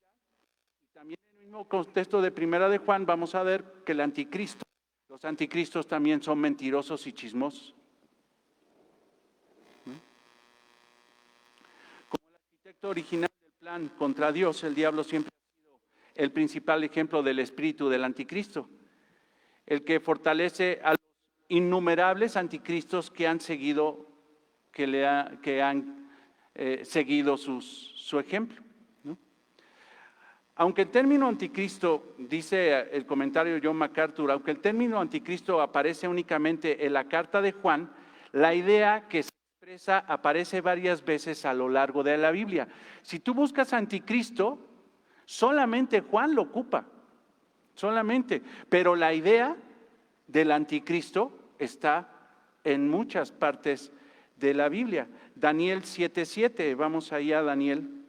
Y también en el mismo contexto de Primera de Juan vamos a ver que el anticristo, los anticristos también son mentirosos y chismosos. original del plan contra Dios, el diablo siempre ha sido el principal ejemplo del espíritu del anticristo, el que fortalece a los innumerables anticristos que han seguido, seguido su ejemplo, ¿no? Aunque el término anticristo, dice el comentario John MacArthur, aunque el término anticristo aparece únicamente en la carta de Juan, la idea que se expresa aparece varias veces a lo largo de la Biblia. Si tú buscas anticristo, solamente Juan lo ocupa, solamente, pero la idea del anticristo está en muchas partes de la Biblia. Daniel 7:7, vamos allá a Daniel.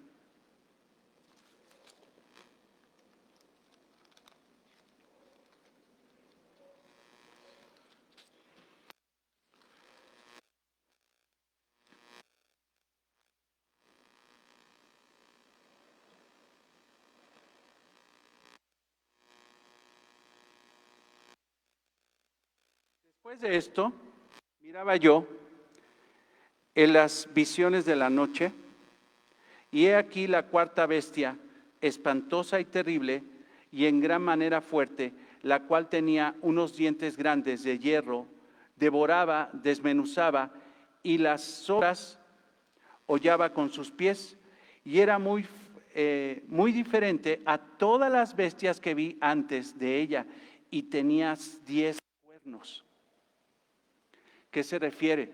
Después de esto, miraba yo en las visiones de la noche, y he aquí la cuarta bestia, espantosa y terrible, y en gran manera fuerte, la cual tenía unos dientes grandes de hierro, devoraba, desmenuzaba, y las obras hollaba con sus pies, y era muy diferente a todas las bestias que vi antes de ella, y tenía 10 cuernos. ¿Qué se refiere?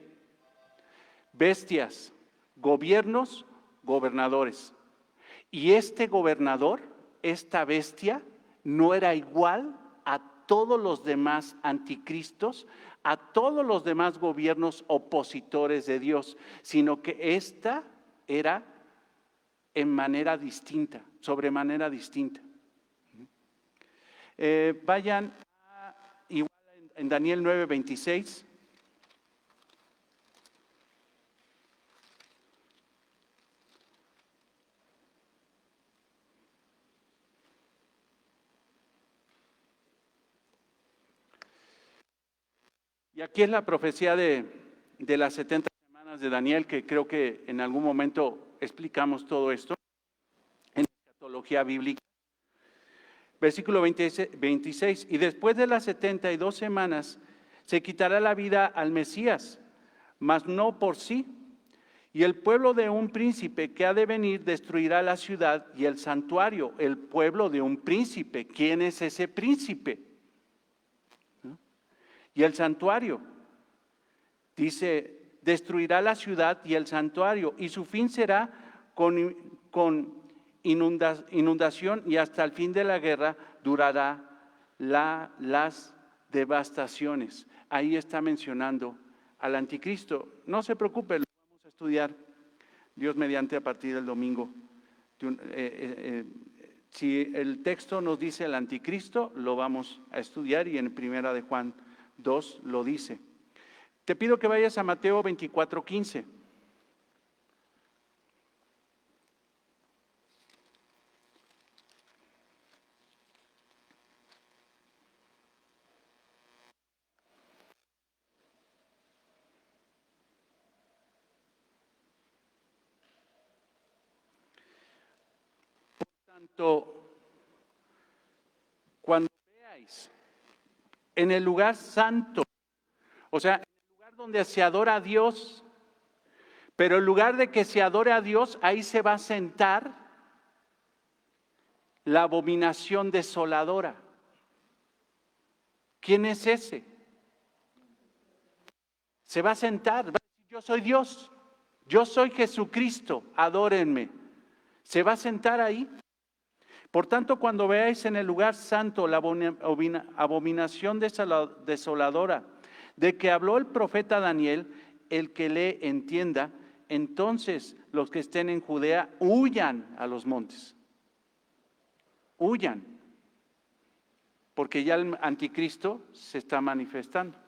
Bestias, gobiernos, gobernadores. Y este gobernador, esta bestia, no era igual a todos los demás anticristos, a todos los demás gobiernos opositores de Dios, sino que esta era en manera distinta, sobremanera distinta. Vayan igual en Daniel 9:26. Y aquí es la profecía de las 70 semanas de Daniel, que creo que en algún momento explicamos todo esto en la escatología bíblica. Versículo 26, y después de las 72 semanas se quitará la vida al Mesías, mas no por sí. Y el pueblo de un príncipe que ha de venir destruirá la ciudad y el santuario. El pueblo de un príncipe. ¿Quién es ese príncipe? Y el santuario, dice, destruirá la ciudad y el santuario, y su fin será con inundación, y hasta el fin de la guerra durará las devastaciones. Ahí está mencionando al anticristo. No se preocupe, lo vamos a estudiar Dios mediante a partir del domingo. Si el texto nos dice el anticristo, lo vamos a estudiar, y en Primera de Juan 2 lo dice. Te pido que vayas a Mateo 24:15. Por tanto, cuando veáis en el lugar santo, o sea, en el lugar donde se adora a Dios, pero en lugar de que se adore a Dios, ahí se va a sentar la abominación desoladora. ¿Quién es ese? Se va a sentar, va a decir, yo soy Dios, yo soy Jesucristo, adórenme. Se va a sentar ahí. Por tanto, cuando veáis en el lugar santo la abominación desoladora de que habló el profeta Daniel, el que lee entienda, entonces los que estén en Judea huyan a los montes. Huyan, porque ya el anticristo se está manifestando.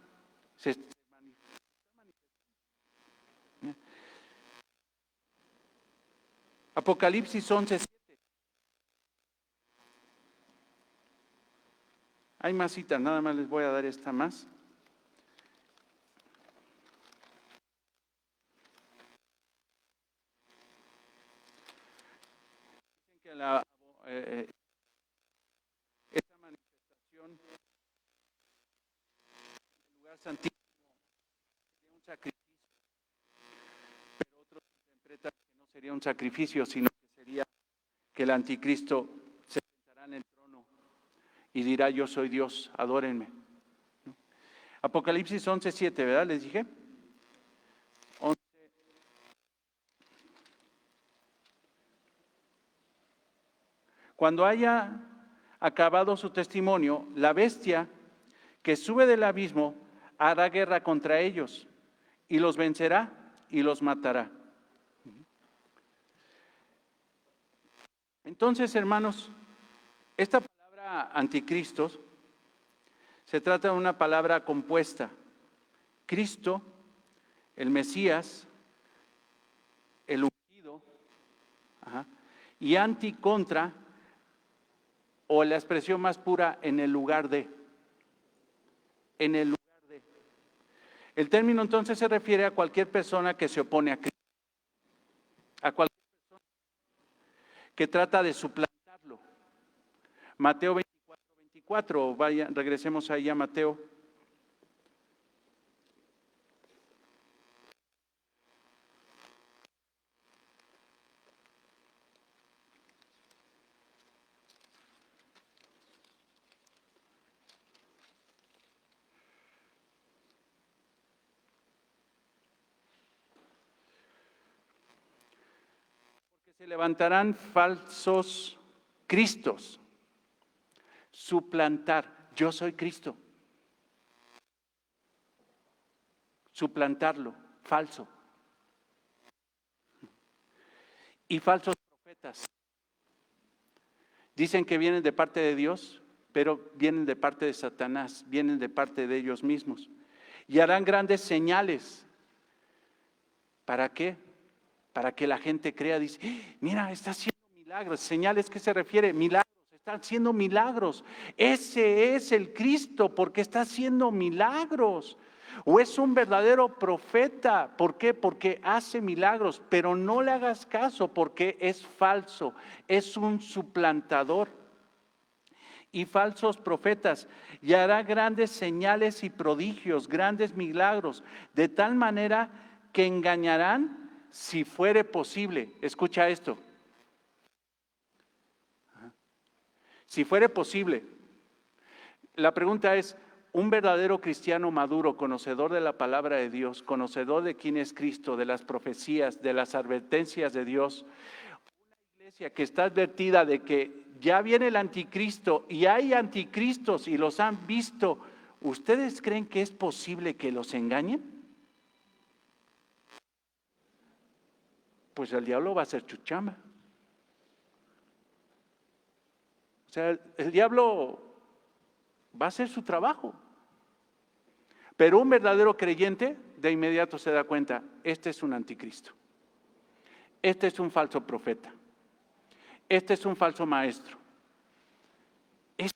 Apocalipsis 11:7. Hay más citas, nada más les voy a dar esta más. un sacrificio, sino que sería que el anticristo se sentará en el trono y dirá: yo soy Dios, adórenme. Apocalipsis 11:7, ¿verdad? Les dije. 11. Cuando haya acabado su testimonio, la bestia que sube del abismo hará guerra contra ellos y los vencerá y los matará. Entonces, hermanos, esta palabra anticristo se trata de una palabra compuesta. Cristo, el Mesías, el ungido, y anti, contra, o la expresión más pura, en el lugar de. En el lugar de. El término entonces se refiere a cualquier persona que se opone a Cristo, a cualquier persona que trata de suplantarlo. Mateo 24, vaya, regresemos ahí a Mateo. Se levantarán falsos cristos. Suplantar. Yo soy Cristo. Suplantarlo. Falso. Y falsos profetas. Dicen que vienen de parte de Dios, pero vienen de parte de Satanás, vienen de parte de ellos mismos. Y harán grandes señales. ¿Para qué? Para que la gente crea, dice: mira, está haciendo milagros. ¿Señales qué se refiere? Milagros, está haciendo milagros. Ese es el Cristo, porque está haciendo milagros. O es un verdadero profeta. ¿Por qué? Porque hace milagros, pero no le hagas caso porque es falso, es un suplantador. Y falsos profetas, y hará grandes señales y prodigios, grandes milagros, de tal manera que engañarán, si fuere posible. Escucha esto. Si fuere posible. La pregunta es: un verdadero cristiano maduro, conocedor de la palabra de Dios, conocedor de quién es Cristo, de las profecías, de las advertencias de Dios, una iglesia que está advertida de que ya viene el anticristo y hay anticristos y los han visto, ¿ustedes creen que es posible que los engañen? Pues el diablo va a hacer chuchama. O sea, el diablo va a hacer su trabajo. Pero un verdadero creyente de inmediato se da cuenta: este es un anticristo. Este es un falso profeta. Este es un falso maestro. ¿Es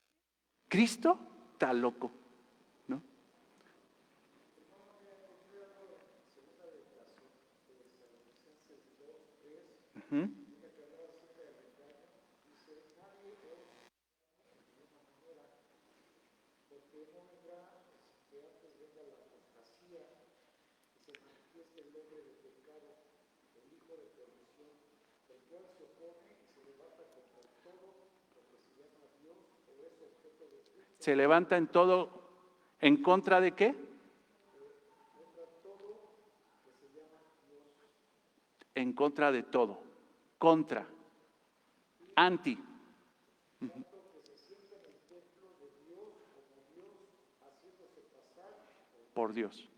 Cristo? Está loco, ¿no? Uh-huh. Se levanta en todo, ¿en contra de qué? En contra de todo, contra, anti. Por Dios.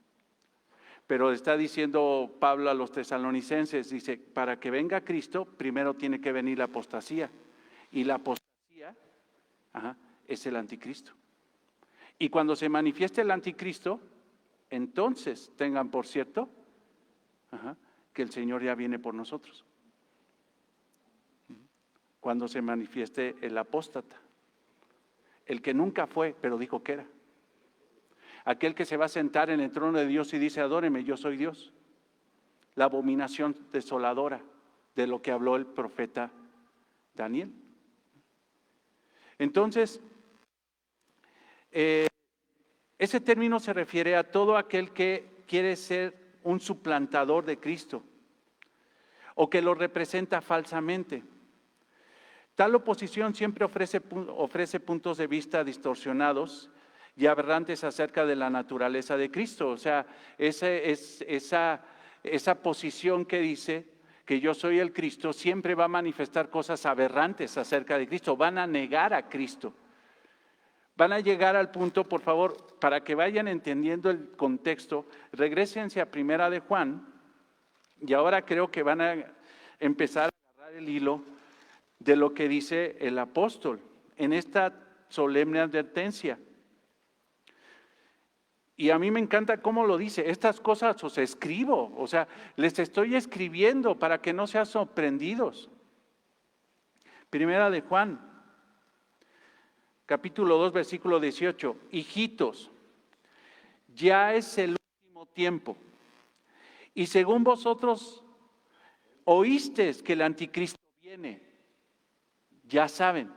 Pero está diciendo Pablo a los tesalonicenses, dice: para que venga Cristo, primero tiene que venir la apostasía. Y la apostasía es el anticristo. Y cuando se manifieste el anticristo, entonces tengan por cierto que el Señor ya viene por nosotros. Cuando se manifieste el apóstata, el que nunca fue, pero dijo que era. Aquel que se va a sentar en el trono de Dios y dice: adóreme, yo soy Dios. La abominación desoladora de lo que habló el profeta Daniel. Entonces, ese término se refiere a todo aquel que quiere ser un suplantador de Cristo. o que lo representa falsamente. Tal oposición siempre ofrece puntos de vista distorsionados y aberrantes acerca de la naturaleza de Cristo. O sea, esa posición que dice que yo soy el Cristo siempre va a manifestar cosas aberrantes acerca de Cristo. Van a negar a Cristo. Van a llegar al punto, por favor, para que vayan entendiendo el contexto, regrésense a Primera de Juan, y ahora creo que van a empezar a agarrar el hilo de lo que dice el apóstol en esta solemne advertencia. Y a mí me encanta cómo lo dice: estas cosas os escribo, o sea, les estoy escribiendo para que no sean sorprendidos. Primera de Juan, capítulo 2, versículo 18. Hijitos, ya es el último tiempo, y según vosotros oísteis que el anticristo viene, ya saben.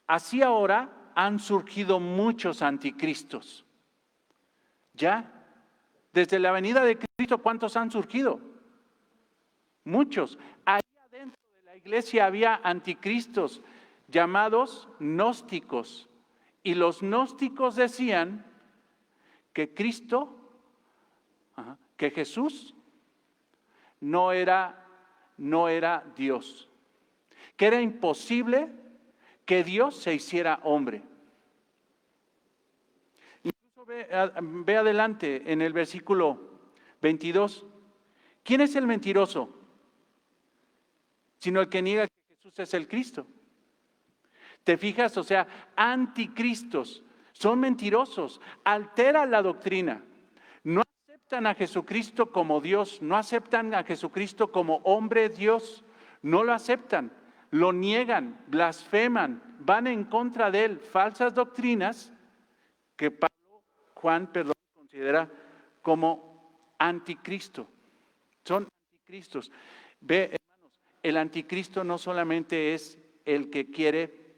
Así ahora han surgido muchos anticristos. ¿Ya? Desde la venida de Cristo, ¿cuántos han surgido? Muchos. Ahí adentro de la iglesia había anticristos llamados gnósticos. Y los gnósticos decían que Cristo, que Jesús no era Dios. Que era imposible que Dios se hiciera hombre. Incluso ve adelante en el versículo 22. ¿Quién es el mentiroso? Sino el que niega que Jesús es el Cristo. ¿Te fijas? O sea, anticristos son mentirosos, alteran la doctrina, no aceptan a Jesucristo como Dios, no aceptan a Jesucristo como hombre Dios, no lo aceptan. Lo niegan, blasfeman, van en contra de él, falsas doctrinas que Juan considera como anticristo. Son anticristos. Ve, hermanos, el anticristo no solamente es el que quiere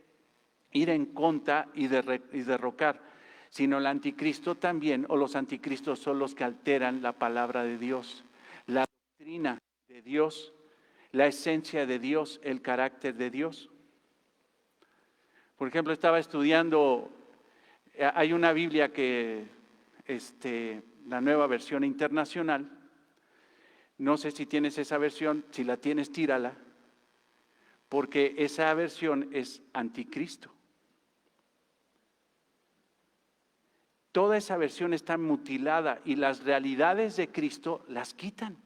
ir en contra y derrocar, sino el anticristo también, o los anticristos son los que alteran la palabra de Dios, la doctrina de Dios, la esencia de Dios, el carácter de Dios. Por ejemplo, estaba estudiando, hay una Biblia que, la Nueva Versión Internacional, no sé si tienes esa versión, si la tienes, tírala, porque esa versión es anticristo. Toda esa versión está mutilada y las realidades de Cristo las quitan.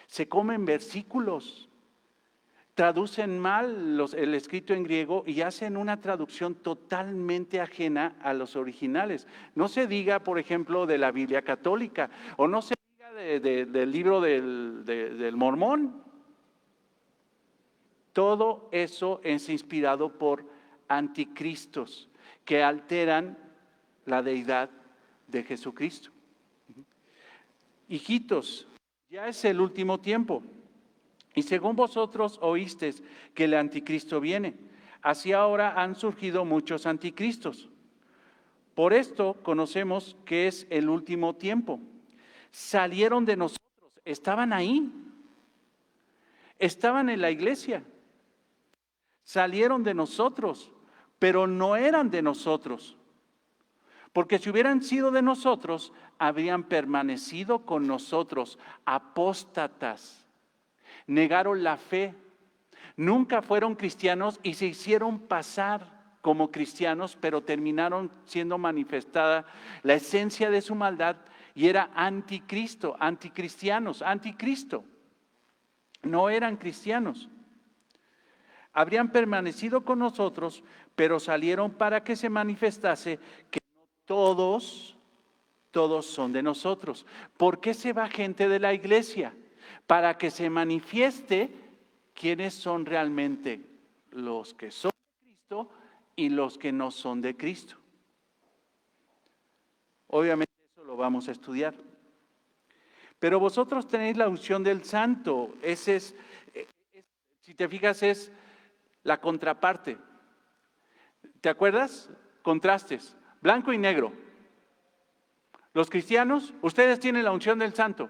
Se comen versículos, traducen mal el escrito en griego y hacen una traducción totalmente ajena a los originales. No se diga, por ejemplo, de la Biblia católica, o no se diga del libro del Mormón. Todo eso es inspirado por anticristos que alteran la deidad de Jesucristo. Hijitos, ya es el último tiempo, y según vosotros oísteis que el anticristo viene, así ahora han surgido muchos anticristos. Por esto conocemos que es el último tiempo. Salieron de nosotros, estaban ahí, estaban en la iglesia, salieron de nosotros, pero no eran de nosotros. Porque si hubieran sido de nosotros, habrían permanecido con nosotros. Apóstatas, negaron la fe, nunca fueron cristianos y se hicieron pasar como cristianos, pero terminaron siendo manifestada la esencia de su maldad y era anticristo, anticristianos, anticristo. No eran cristianos. Habrían permanecido con nosotros, pero salieron para que se manifestase que todos son de nosotros. ¿Por qué se va gente de la iglesia? Para que se manifieste quiénes son realmente los que son de Cristo y los que no son de Cristo. Obviamente eso lo vamos a estudiar. Pero vosotros tenéis la unción del Santo. Ese es, si te fijas, es la contraparte. ¿Te acuerdas? Contrastes. Blanco y negro. Los cristianos, ustedes tienen la unción del Santo,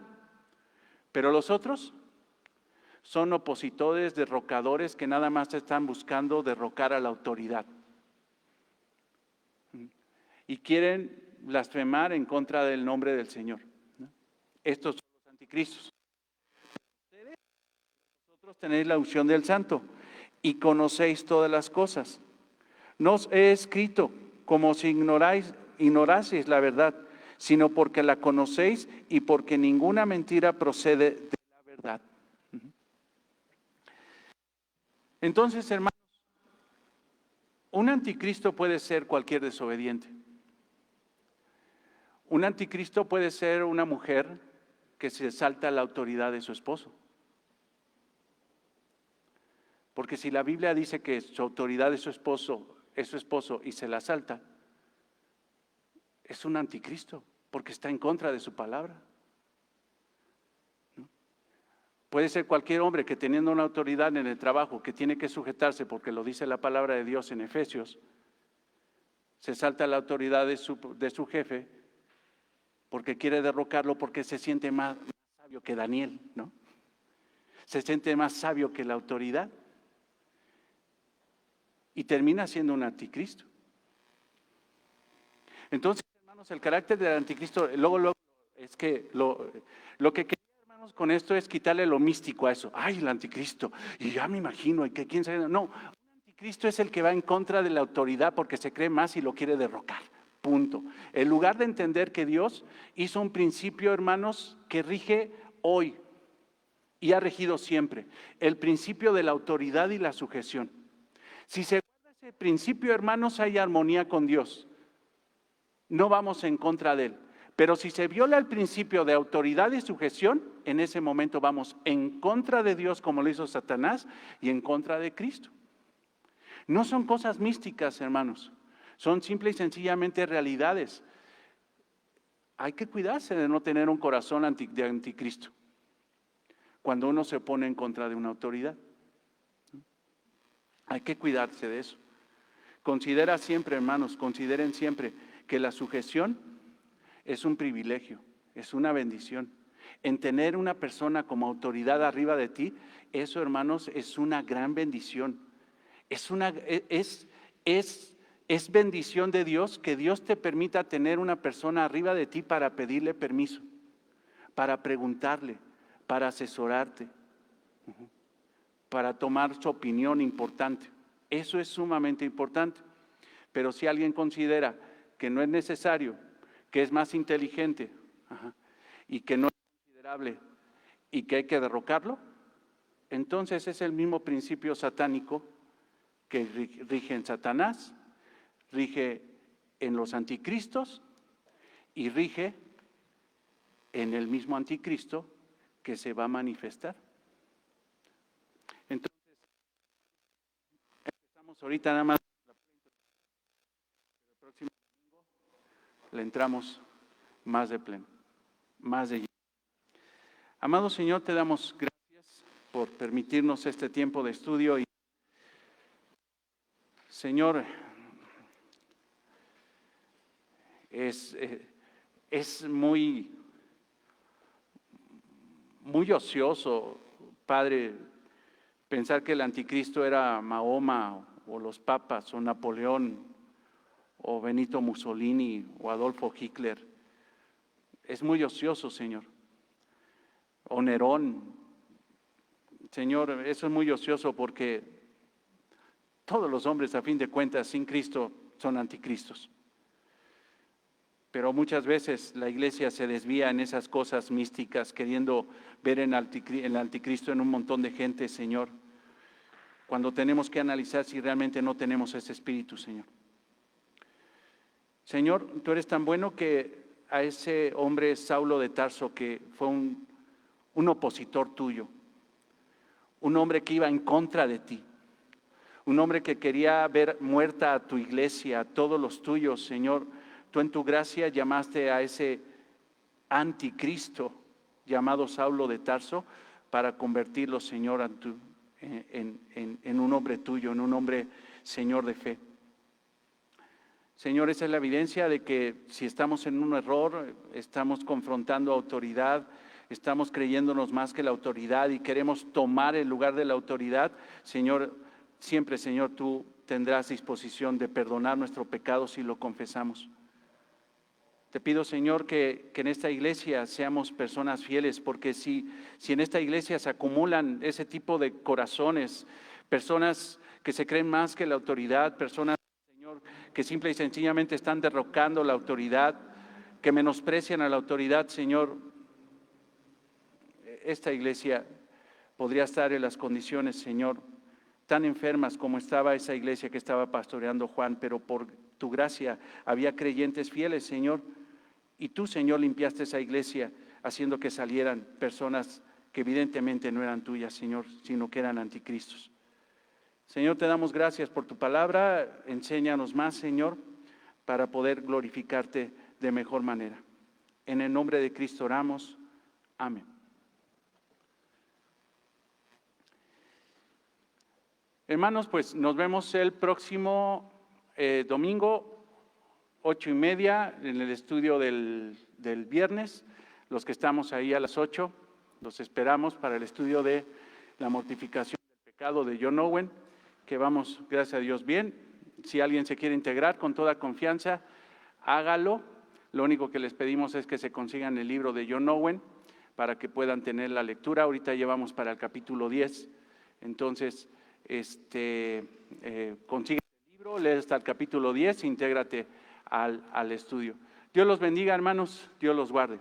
Pero los otros son opositores, derrocadores que nada más están buscando derrocar a la autoridad. Y quieren blasfemar en contra del nombre del Señor. Estos son los anticristos. Vosotros tenéis la unción del Santo y conocéis todas las cosas. No os he escrito como si ignoraseis la verdad, sino porque la conocéis y porque ninguna mentira procede de la verdad. Entonces, hermanos, un anticristo puede ser cualquier desobediente. Un anticristo puede ser una mujer que se salta a la autoridad de su esposo. Porque si la Biblia dice que su autoridad es su esposo y se la salta, es un anticristo, porque está en contra de su palabra. ¿No? Puede ser cualquier hombre que teniendo una autoridad en el trabajo, que tiene que sujetarse, porque lo dice la palabra de Dios en Efesios, se salta a la autoridad de su jefe, porque quiere derrocarlo, porque se siente más sabio que Daniel, ¿no? Se siente más sabio que la autoridad. Y termina siendo un anticristo. Entonces, hermanos, el carácter del anticristo, luego es que lo que quería, hermanos, con esto es quitarle lo místico a eso. Ay, el anticristo, y ya me imagino, y que quién sabe. No, un anticristo es el que va en contra de la autoridad porque se cree más y lo quiere derrocar. Punto. En lugar de entender que Dios hizo un principio, hermanos, que rige hoy y ha regido siempre. El principio de la autoridad y la sujeción. Si se guarda ese principio, hermanos, hay armonía con Dios. No vamos en contra de Él. Pero si se viola el principio de autoridad y sujeción, en ese momento vamos en contra de Dios, como lo hizo Satanás, y en contra de Cristo. No son cosas místicas, hermanos. Son simple y sencillamente realidades. Hay que cuidarse de no tener un corazón de anticristo cuando uno se pone en contra de una autoridad. Hay que cuidarse de eso. Considera siempre, hermanos, consideren siempre que la sujeción es un privilegio, es una bendición. En tener una persona como autoridad arriba de ti, eso, hermanos, es una gran bendición. Es bendición de Dios que Dios te permita tener una persona arriba de ti para pedirle permiso, para preguntarle, para asesorarte, para tomar su opinión importante. Eso es sumamente importante. Pero si alguien considera que no es necesario, que es más inteligente, y que no es considerable y que hay que derrocarlo, entonces es el mismo principio satánico que rige en Satanás, rige en los anticristos y rige en el mismo anticristo que se va a manifestar. Entonces, empezamos ahorita nada más. El próximo domingo le entramos más de pleno, más de lleno. Amado Señor, te damos gracias por permitirnos este tiempo de estudio. Y, Señor, es muy ocioso, Padre, pensar que el anticristo era Mahoma o los papas o Napoleón o Benito Mussolini o Adolfo Hitler. Es muy ocioso, Señor. O Nerón. Señor, eso es muy ocioso porque todos los hombres, a fin de cuentas, sin Cristo son anticristos. Pero muchas veces la iglesia se desvía en esas cosas místicas, queriendo ver el anticristo en un montón de gente, Señor, cuando tenemos que analizar si realmente no tenemos ese espíritu, Señor. Señor, tú eres tan bueno que a ese hombre Saulo de Tarso, que fue un opositor tuyo, un hombre que iba en contra de ti, un hombre que quería ver muerta a tu iglesia, a todos los tuyos, Señor, tú en tu gracia llamaste a ese anticristo llamado Saulo de Tarso para convertirlo, Señor, en un hombre tuyo, en un hombre, Señor, de fe. Señor, esa es la evidencia de que si estamos en un error, estamos confrontando autoridad, estamos creyéndonos más que la autoridad y queremos tomar el lugar de la autoridad, Señor, siempre, Señor, tú tendrás disposición de perdonar nuestro pecado si lo confesamos. Te pido, Señor, que en esta iglesia seamos personas fieles, porque si en esta iglesia se acumulan ese tipo de corazones, personas que se creen más que la autoridad, personas, Señor, que simple y sencillamente están derrocando la autoridad, que menosprecian a la autoridad, Señor, esta iglesia podría estar en las condiciones, Señor, tan enfermas como estaba esa iglesia que estaba pastoreando Juan, pero por tu gracia había creyentes fieles, Señor, y tú, Señor, limpiaste esa iglesia haciendo que salieran personas que evidentemente no eran tuyas, Señor, sino que eran anticristos. Señor, te damos gracias por tu palabra, enséñanos más, Señor, para poder glorificarte de mejor manera. En el nombre de Cristo oramos. Amén. Hermanos, pues nos vemos el próximo domingo, 8:30, en el estudio del viernes. Los que estamos ahí a las 8, los esperamos para el estudio de la mortificación del pecado de John Owen, que vamos, gracias a Dios, bien. Si alguien se quiere integrar con toda confianza, hágalo. Lo único que les pedimos es que se consigan el libro de John Owen para que puedan tener la lectura. Ahorita llevamos para el capítulo 10, entonces consigue el libro, lee hasta el capítulo 10, intégrate al estudio. Dios los bendiga, hermanos, Dios los guarde.